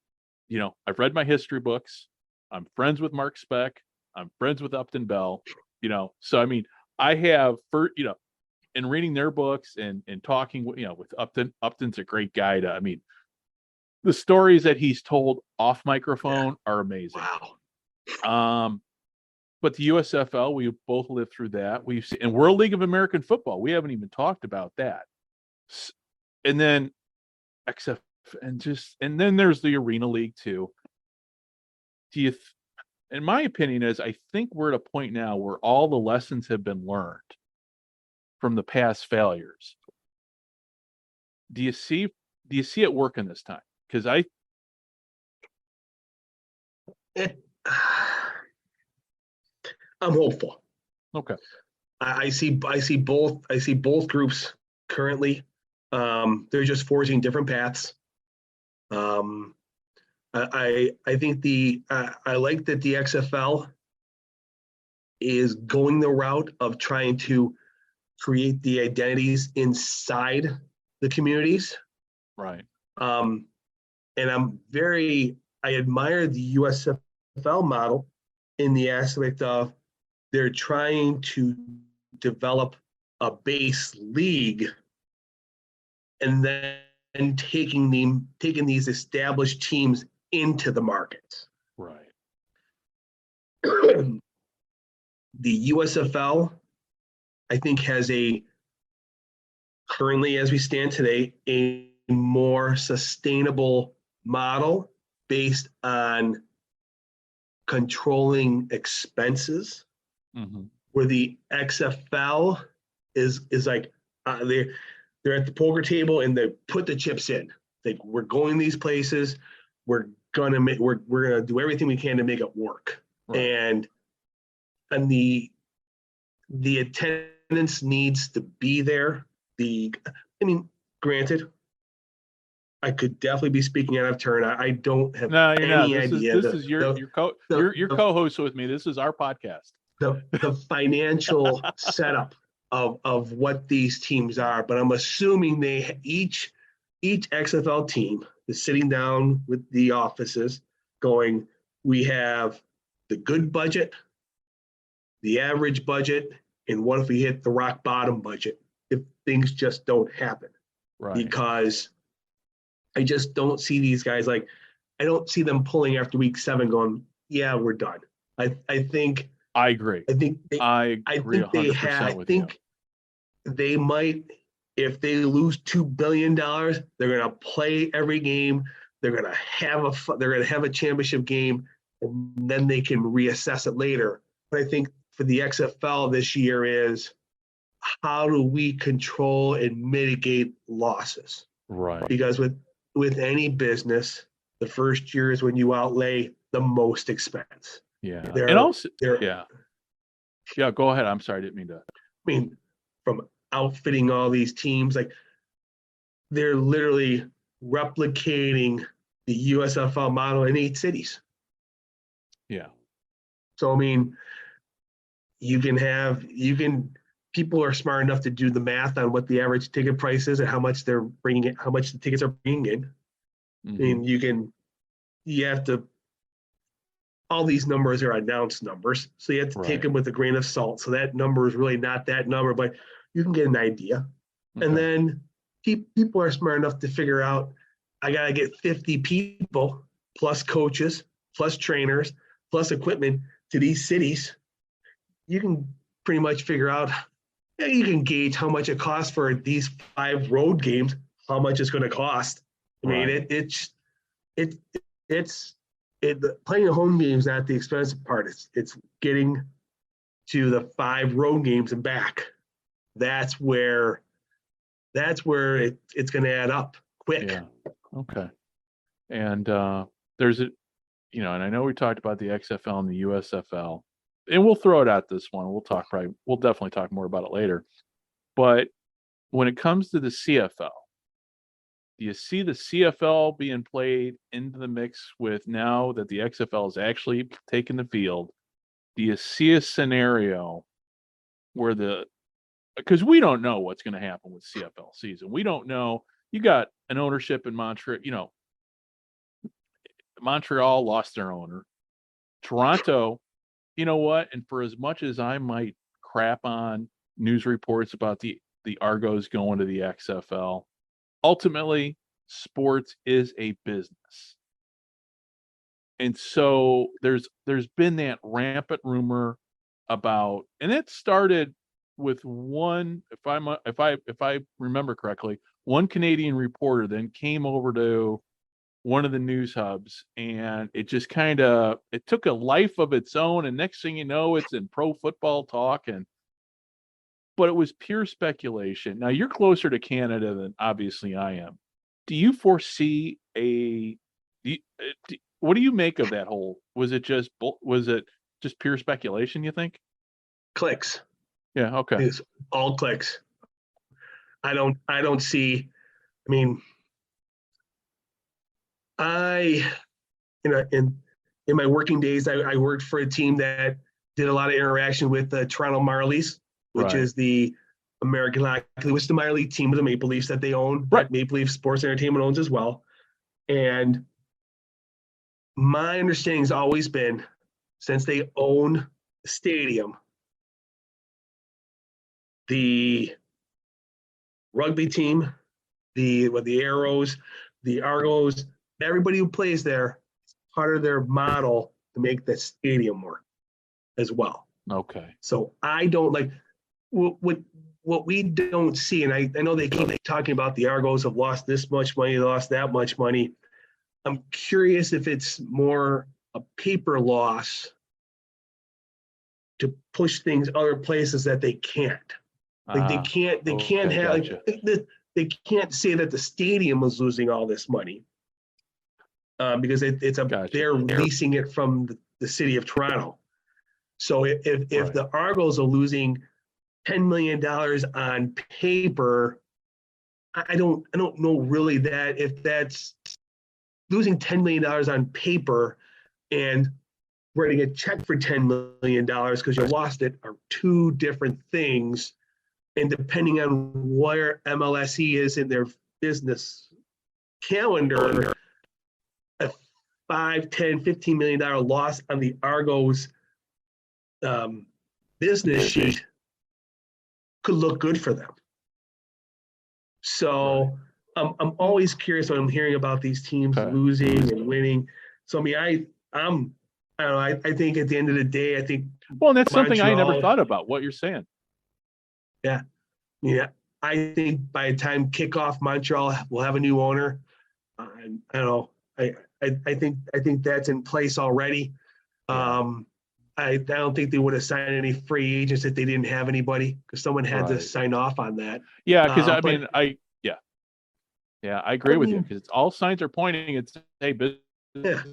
I've read my history books. I'm friends with Mark Speck. I'm friends with Upton Bell, so I have in reading their books and talking with Upton. Upton's a great guy the stories that he's told off microphone are amazing. Wow. But the USFL, we both lived through that. We've seen, and World League of American Football, we haven't even talked about that. And then XF, and then there's the Arena League too. In my opinion, I think we're at a point now where all the lessons have been learned from the past failures. Do you see it working this time? Because I'm hopeful. Okay. I see both groups currently. They're just forging different paths. I think I like that the XFL is going the route of trying to create the identities inside the communities. Right. And I admire the USFL model in the aspect of they're trying to develop a base league and then taking these established teams into the markets. Right. The USFL, I think, has currently, as we stand today, a more sustainable model based on controlling expenses, where the XFL is like they're at the poker table and they put the chips in. Like, we're going these places, we're gonna do everything we can to make it work. Right. And the attendance needs to be there. Granted, I could definitely be speaking out of turn. I don't have any idea. This is your co-host with me. This is our podcast. The financial setup of what these teams are, but I'm assuming each XFL team is sitting down with the offices going, we have the good budget, the average budget, and what if we hit the rock bottom budget if things just don't happen? Right. Because I just don't see these guys, I don't see them pulling after week 7 going, yeah, we're done. I think I agree. I think they might, if they lose $2 billion, they're going to play every game. They're going to have a championship game, and then they can reassess it later. But I think for the XFL this year is, how do we control and mitigate losses? Right. Because with any business, the first year is when you outlay the most expense. Yeah. Yeah. Go ahead. I'm sorry. I didn't mean to. From outfitting all these teams. Like they're literally replicating the USFL model in 8 cities. Yeah. So, I mean, people are smart enough to do the math on what the average ticket price is and how much they're bringing in, how much the tickets are bringing in. I mean, you have to, all these numbers are announced numbers. So you have to take them with a grain of salt. So that number is really not that number, but you can get an idea. Okay. And then people are smart enough to figure out, I got to get 50 people plus coaches, plus trainers, plus equipment to these cities. You can pretty much figure out, you can gauge how much it costs for these 5 road games, how much it's going to cost. I mean, playing a home game is not the expensive part. It's getting to the 5 road games and back. That's where it's going to add up quick. Yeah. Okay. And there's and I know we talked about the XFL and the USFL, and we'll throw it out this one. We'll definitely talk more about it later. But when it comes to the CFL, do you see the CFL being played into the mix with, now that the XFL is actually taking the field? Do you see a scenario where because we don't know what's going to happen with CFL season. We don't know. You got an ownership in Montreal. Montreal lost their owner. Toronto, you know what? And for as much as I might crap on news reports about the Argos going to the XFL, ultimately, sports is a business. And so there's been that rampant rumor about, and it started with one, if I remember correctly, one Canadian reporter then came over to one of the news hubs, and it just it took a life of its own, and next thing you know, it's in Pro Football Talk, but it was pure speculation. Now, you're closer to Canada than obviously I am. Do you foresee what do you make of that whole, was it just pure speculation, you think? Clicks. Yeah, okay. It's all clicks. I don't see, I mean, in my working days, I worked for a team that did a lot of interaction with the Toronto Marlies, which is the American Hockey, which is the minor league team of the Maple Leafs that they own, that Maple Leaf Sports Entertainment owns as well. And my understanding has always been, since they own the stadium, the rugby team, the Arrows, the Argos, everybody who plays there, part of their model to make the stadium work as well. Okay. So I don't like what we don't see, and I know they keep talking about the Argos have lost this much money, lost that much money. I'm curious if it's more a paper loss to push things other places that they can't. Like they can't have, like, they can't say that the stadium is losing all this money because they're leasing it from the city of Toronto. So if the Argos are losing $10 million on paper, I don't know really that if that's losing $10 million on paper and writing a check for $10 million because you lost it are two different things. And depending on where MLSE is in their business calendar, a $5, $10, $15 million loss on the Argos business sheet could look good for them. So I'm always curious when I'm hearing about these teams losing and winning. So I mean, I don't know. I think at the end of the day, I think. Well, and that's something I never thought about. What you're saying. Yeah. I think by the time kickoff, Montreal will have a new owner. I don't know. I think that's in place already. I don't think they would have signed any free agents if they didn't have anybody, because someone had to sign off on that. Yeah, because I agree with you, because all signs are pointing. It's business. Yeah,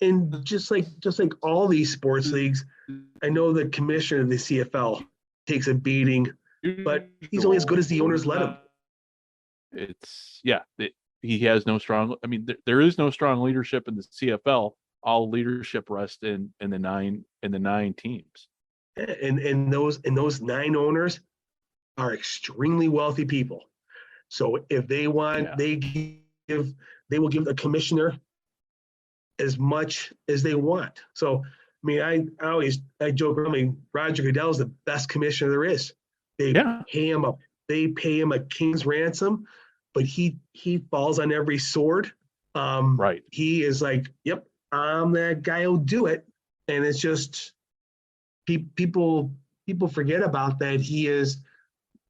and just like all these sports leagues, I know the commissioner of the CFL takes a beating, but he's only as good as the owners let him. He has no strong. I mean, there is no strong leadership in the CFL. All leadership rests in the nine teams. And those 9 owners are extremely wealthy people. So if they want, they will give the commissioner as much as they want. So I mean, I joke around. I mean, Roger Goodell is the best commissioner there is. They pay him a king's ransom, but he falls on every sword. Right. He is like, yep, I'm that guy who'll do it. And it's just people forget about that. He is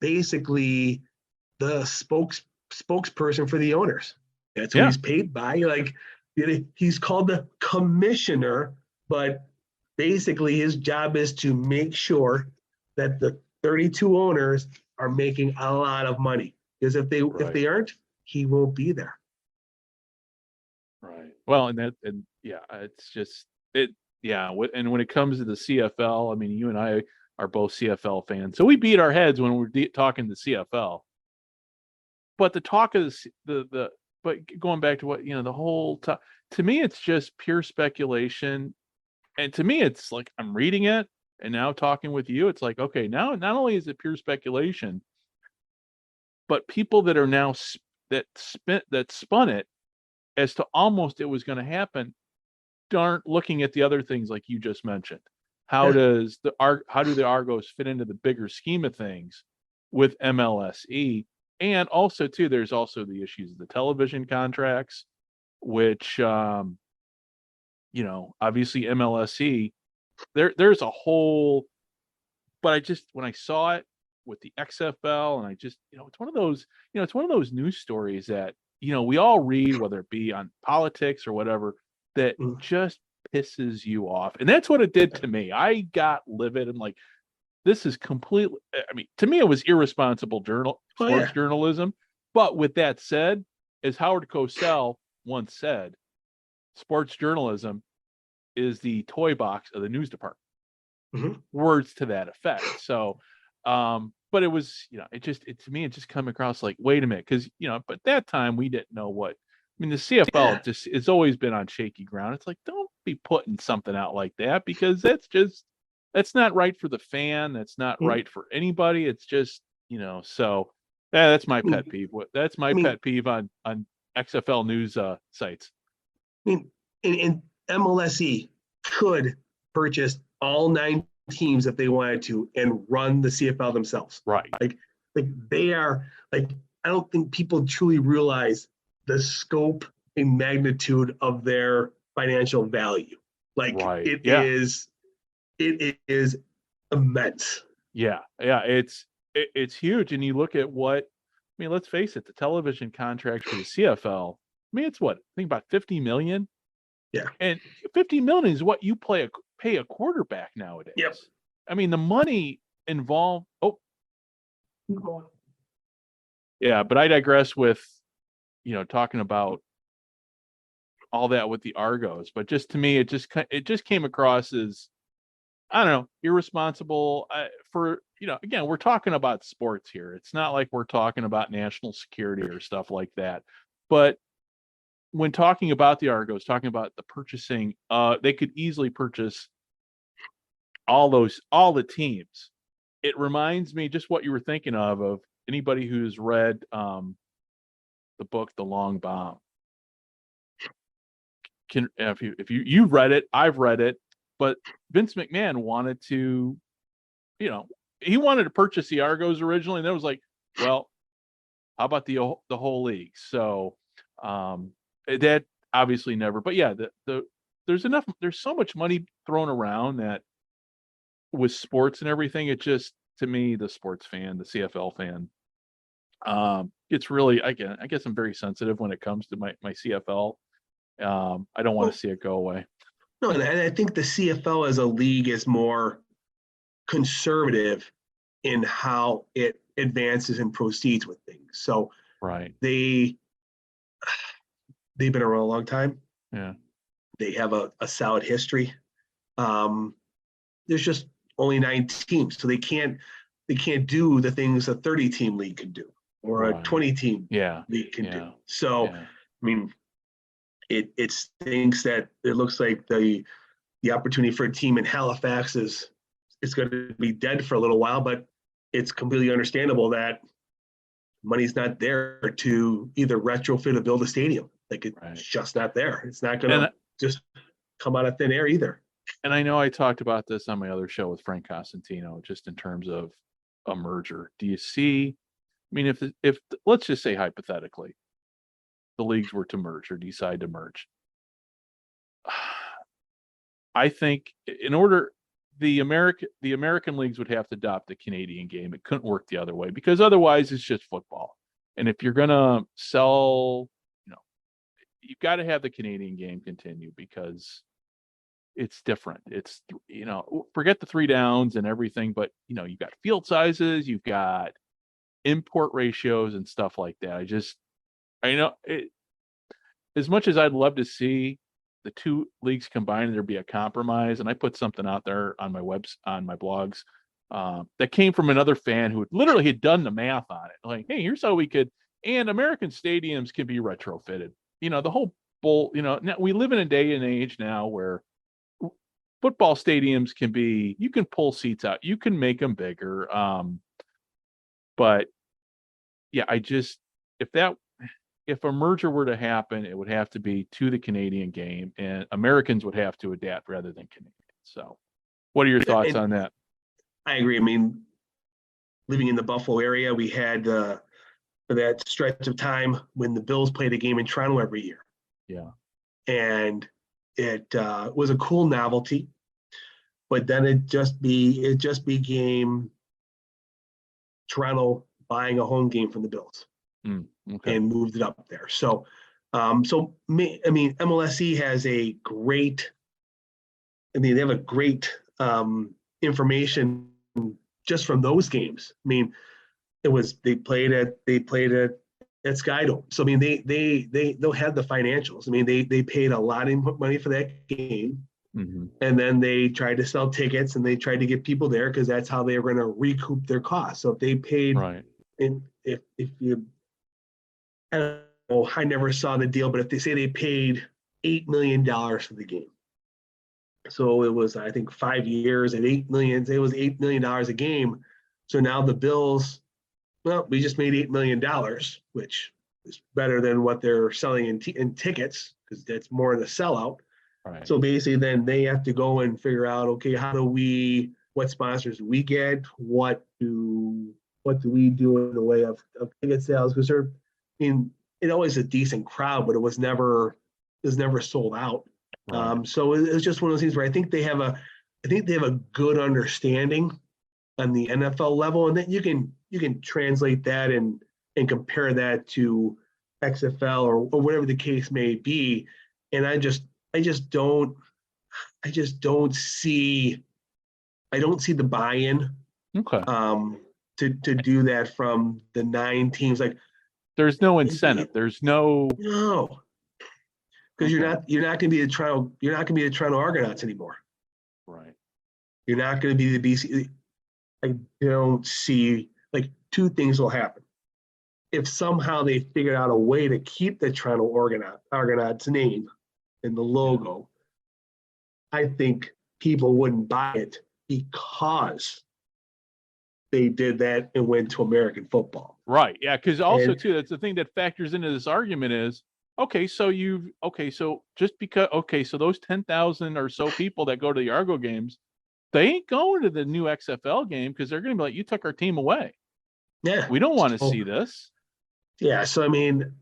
basically the spokesperson for the owners. That's who he's paid by. Like, he's called the commissioner, but basically his job is to make sure that the 32 owners are making a lot of money. Because if they aren't, he won't be there. Right. Well, it's just it. Yeah. And when it comes to the CFL, I mean, you and I are both CFL fans, so we beat our heads when we're talking the CFL. But the talk of but going back to what the whole to me, it's just pure speculation, and to me, it's like I'm reading it and now talking with you. It's like, okay, now not only is it pure speculation, but people that are now that spun it as to almost it was going to happen aren't looking at the other things like you just mentioned. How do the Argos fit into the bigger scheme of things with MLSE? And also too, there's also the issues of the television contracts, which obviously MLSE, there's a whole, but when I saw it with the XFL, and I just, it's one of those news stories that, we all read, whether it be on politics or whatever, that just pisses you off. And that's what it did to me. I got livid and like, this is completely, I mean, to me, it was irresponsible sports journalism. But with that said, as Howard Cosell once said, sports journalism is the toy box of the news department. Mm-hmm. Words to that effect. So, but it was, to me, it just come across like, wait a minute, because, but that time we didn't know what, I mean, the CFL just it's always been on shaky ground. It's like, don't be putting something out like that, because that's not right for the fan. That's not right for anybody. It's just, so that's my pet peeve. That's my pet peeve on XFL news sites. I mean, in MLSE could purchase all 9 teams if they wanted to and run the CFL themselves. Right. Like they are like, I don't think people truly realize the scope and magnitude of their financial value. Like it is immense. Yeah. It's huge. And you look at let's face it, the television contracts for the CFL, I mean, it's what, I think about 50 million. Yeah. And 50 million is what you pay a quarterback nowadays. Yep. I mean, the money involved. Yeah, but I digress with, talking about all that with the Argos. But just to me, it just came across as, I don't know, irresponsible. Again, we're talking about sports here. It's not like we're talking about national security or stuff like that. But when talking about the Argos, talking about the purchasing, they could easily purchase all the teams. It reminds me just what you were thinking of anybody who's read the book The Long Bomb. If you've read it, I've read it, but Vince McMahon wanted to, he wanted to purchase the Argos originally, and then was like, well, how about the whole league? So that obviously never, but yeah, there's so much money thrown around that with sports and everything, it just, to me, the sports fan, the CFL fan, it's really, I guess I'm very sensitive when it comes to my CFL. I don't want to see it go away. No, and I think the CFL as a league is more conservative in how it advances and proceeds with things. So they've been around a long time. Yeah. They have a solid history. There's just only 9 teams, so they can't do the things a 30-team league could do or a Right. 20-team Yeah. league can Yeah. do. So, Yeah. I mean, it stinks that it looks like the opportunity for a team in Halifax is going to be dead for a little while, but it's completely understandable that money's not there to either retrofit or build a stadium. Like it's Right. just not there. It's not going to And just come out of thin air either. and I know I talked about this on my other show with Frank Costantino, just in terms of a merger. Do you see? I mean, if let's just say hypothetically, the leagues were to merge or decide to merge, I think in order the American leagues would have to adopt the Canadian game. It couldn't work the other way because otherwise it's just football. And if you're gonna sell, you've got to have the Canadian game continue because it's different. It's forget the 3 downs and everything, but you've got field sizes, you've got import ratios and stuff like that. I know it, as much as I'd love to see the 2 leagues combined and there be a compromise, and I put something out there on my blogs that came from another fan who literally had done the math on it. Like, hey, here's how we could, and American stadiums can be retrofitted. The whole bull. Now we live in a day and age now where football stadiums you can pull seats out, you can make them bigger. But yeah, if a merger were to happen, it would have to be to the Canadian game, and Americans would have to adapt rather than Canadians. So, what are your thoughts on that? I agree. I mean, living in the Buffalo area, we had that stretch of time when the Bills played a game in Toronto every year. Yeah. And it was a cool novelty, but then it just became Toronto buying a home game from the Bills. Okay. And moved it up there. So, MLSE has a great. They have a great information just from those games. I mean, they played at Skydome. So I mean, they'll have the financials. I mean, they paid a lot of money for that game, and then they tried to sell tickets and they tried to get people there because that's how they were going to recoup their costs. So if they paid, right, and if you. I don't know, I never saw the deal, but if they say they paid $8 million for the game. So it was, I think, 5 years at $8 million. It was $8 million a game. So now the Bills, well, we just made $8 million, which is better than what they're selling in tickets because that's more of the sellout. right. So basically then they have to go and figure out, okay, what sponsors do we get? What do we do in the way of ticket sales? Because it always a decent crowd, but it was never sold out. Right. So it's just one of those things where I think they have a good understanding on the NFL level, and then you can translate that and compare that to XFL or whatever the case may be. And I don't see the buy-in. Okay. To do that from the 9 teams. Like, there's no incentive. There's no. No, because you're not going to be the Toronto Argonauts anymore. Right. You're not going to be the BC. I don't see, like, 2 things will happen. If somehow they figured out a way to keep the Toronto Argonauts name and the logo, I think people wouldn't buy it because they did that and went to American football. Right. Yeah. Because also too, that's the thing that factors into this argument is, so just because, so those 10,000 or so people that go to the Argo games, they ain't going to the new XFL game because they're going to be like, you took our team away. Yeah. We don't want to see this. Yeah. So, I mean,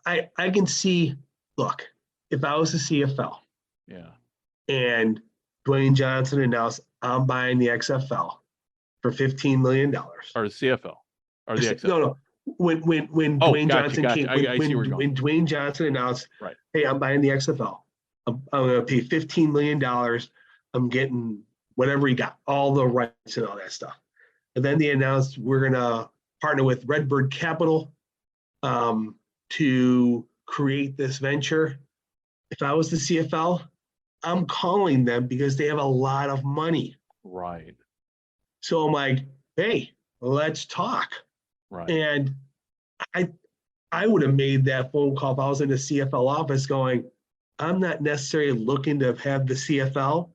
I can see, look, if I was the CFL. Yeah. And Dwayne Johnson announced, I'm buying the XFL for $15 million. Or the CFL. Or the XFL. No. When Dwayne Johnson came, when Dwayne Johnson announced, right, hey, I'm buying the XFL. I'm going to pay $15 million. I'm getting whatever he got, all the rights and all that stuff. And then they announced we're going to partner with Redbird Capital to create this venture. If I was the CFL, I'm calling them because they have a lot of money. Right. So I'm like, hey, let's talk. Right. And I would have made that phone call if I was in the CFL office going, I'm not necessarily looking to have the CFL,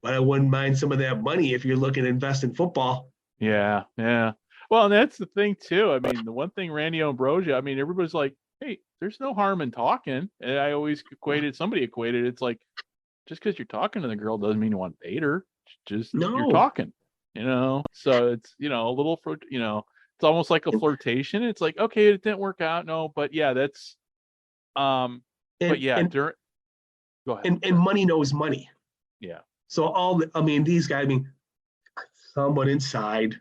but I wouldn't mind some of that money if you're looking to invest in football. Yeah. Yeah. Well, and that's the thing too. I mean, the one thing Randy Ambrosia, I mean, everybody's like, hey, there's no harm in talking. And I always somebody equated, it's like, just because you're talking to the girl doesn't mean you want to date her. Just you're No. talking, So it's, a little, it's almost like a flirtation. It's like, okay, it didn't work out. No, but yeah, that's, but yeah, go ahead. And money knows money. Yeah. So these guys, someone inside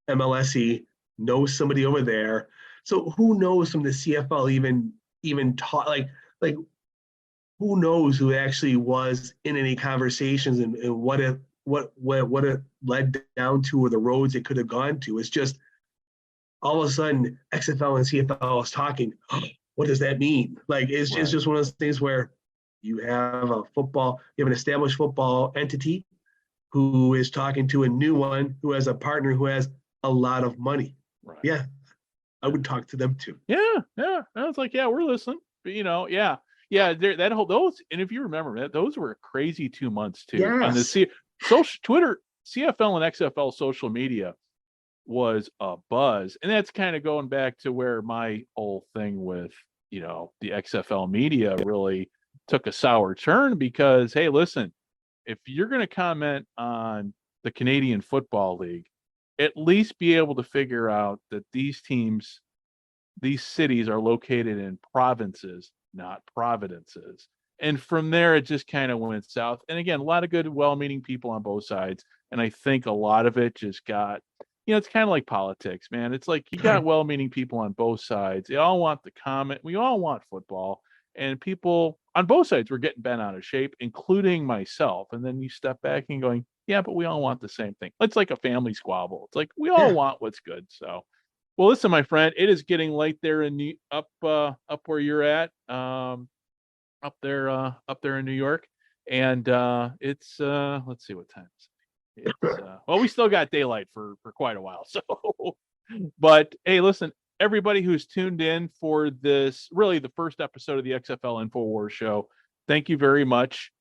MLSE knows somebody over there. So who knows from the CFL even taught, like who knows who actually was in any conversations and what it led down to, or the roads it could have gone to. It's just all of a sudden XFL and CFL is talking. What does that mean? Like it's just one of those things where you have an established football entity who is talking to a new one who has a partner who has a lot of money. Right. Yeah, I would talk to them too. Yeah. I was like, yeah, we're listening. But, yeah. Those, and if you remember that, those were crazy 2 months too. Yes. On the social Twitter, CFL and XFL social media was a buzz, and that's kind of going back to where my whole thing with the XFL media really took a sour turn, because hey, listen, if you're going to comment on the Canadian Football League, at least be able to figure out that these cities are located in provinces, not providences. And from there, it just kind of went south. And again, a lot of good, well-meaning people on both sides. And I think a lot of it just got, it's kind of like politics, man. It's like you got well-meaning people on both sides. They all want the comment. We all want football. And people on both sides were getting bent out of shape, including myself. And then you step back and going, yeah, but we all want the same thing. It's like a family squabble. It's like we all want what's good. So, well, listen, my friend, it is getting late there up where you're at, up there in New York, and it's let's see what time it's well, we still got daylight for quite a while. So, but hey, listen, everybody who's tuned in for this, really the first episode of the XFL Infowars show, thank you very much.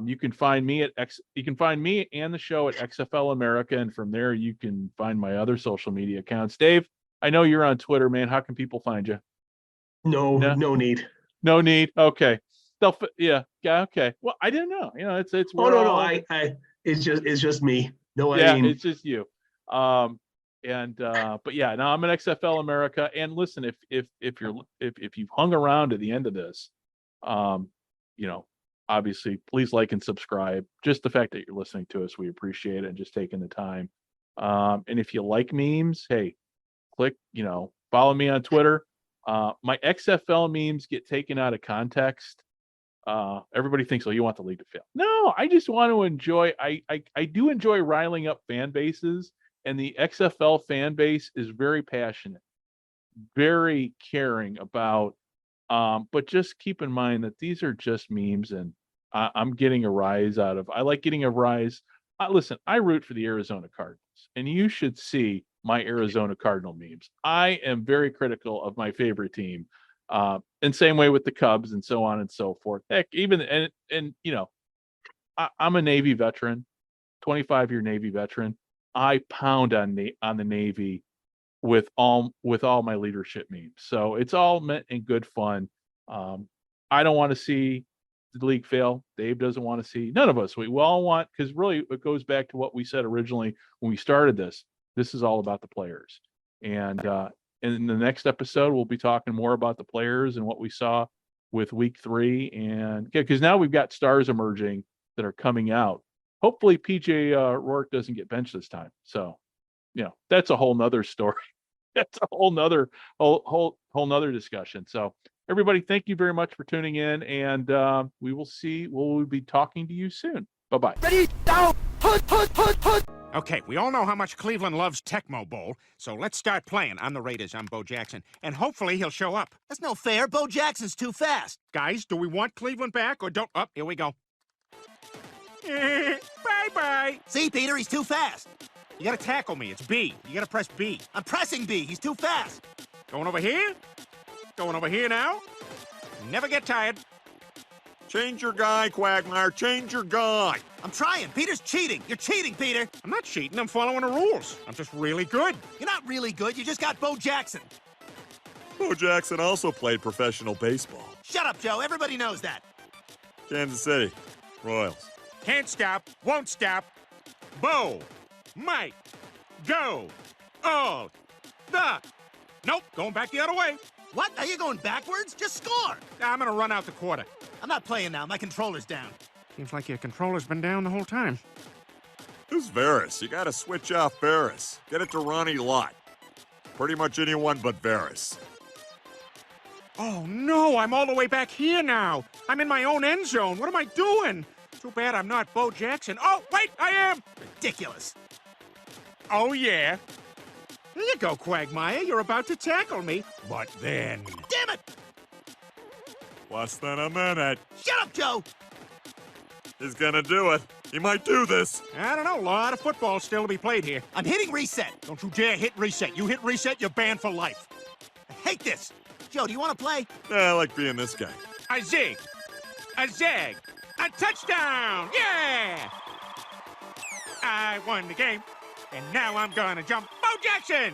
You can find me and the show at XFL America, and from there you can find my other social media accounts. Dave, I know you're on Twitter, man. How can people find you? No need. No need. Okay. Yeah. Okay. Well, I didn't know. It's. No. It's just me. No, yeah, it's just you. But yeah, now I'm an XFL America, and listen, if you've hung around to the end of this, obviously, please like and subscribe. Just the fact that you're listening to us, we appreciate it, and just taking the time. And if you like memes, hey, click, follow me on Twitter. My XFL memes get taken out of context. Everybody thinks, oh, you want the league to fail. No, I just want to enjoy. I do enjoy riling up fan bases, and the XFL fan base is very passionate, very caring about. But just keep in mind that these are just memes, and I'm getting a rise out of. I like getting a rise. Listen, I root for the Arizona Cardinals, and you should see my Arizona Cardinal memes. I am very critical of my favorite team. And same way with the Cubs and so on and so forth. Heck, even I'm a Navy veteran, 25-year Navy veteran. I pound on the Navy with all my leadership memes. So it's all meant in good fun. I don't want to see the league fail. Dave doesn't want to see. None of us. We all want, because really it goes back to what we said originally when we started this. This is all about the players. And in the next episode, we'll be talking more about the players and what we saw with week 3. And because now we've got stars emerging that are coming out. Hopefully PJ Rourke doesn't get benched this time. So, that's a whole nother story. That's a whole nother discussion. So everybody, thank you very much for tuning in, and we'll be talking to you soon. Bye-bye. Ready, down, put. Okay, we all know how much Cleveland loves Tecmo Bowl, so let's start playing. I'm the Raiders, I'm Bo Jackson, and hopefully he'll show up. That's no fair. Bo Jackson's too fast. Guys, do we want Cleveland back or don't? Oh, here we go. Bye-bye. See, Peter, he's too fast. You gotta tackle me. It's B. You gotta press B. I'm pressing B. He's too fast. Going over here. Going over here now. Never get tired. Change your guy, Quagmire. Change your guy. I'm trying. Peter's cheating. You're cheating, Peter. I'm not cheating. I'm following the rules. I'm just really good. You're not really good. You just got Bo Jackson. Bo Jackson also played professional baseball. Shut up, Joe. Everybody knows that. Kansas City, Royals. Can't stop. Won't stop. Bo. Mike. Go. All. The. Nope. Going back the other way. What? Are you going backwards? Just score. I'm gonna run out the quarter. I'm not playing now. My controller's down. Seems like your controller's been down the whole time. Who's Varys? You gotta switch off Varys. Get it to Ronnie Lott. Pretty much anyone but Varys. Oh, no, I'm all the way back here now. I'm in my own end zone. What am I doing? Too bad I'm not Bo Jackson. Oh, wait, I am. Ridiculous. Oh, yeah. There you go, Quagmire. You're about to tackle me. But then... Damn it! Less than a minute. Shut up, Joe. He's gonna do it. He might do this. I don't know. A lot of football still to be played here. I'm hitting reset. Don't you dare hit reset. You hit reset, you're banned for life. I hate this. Joe, do you want to play? Yeah, I like being this guy. A zig. A zag. A touchdown. Yeah! I won the game. And now I'm gonna jump Bo Jackson!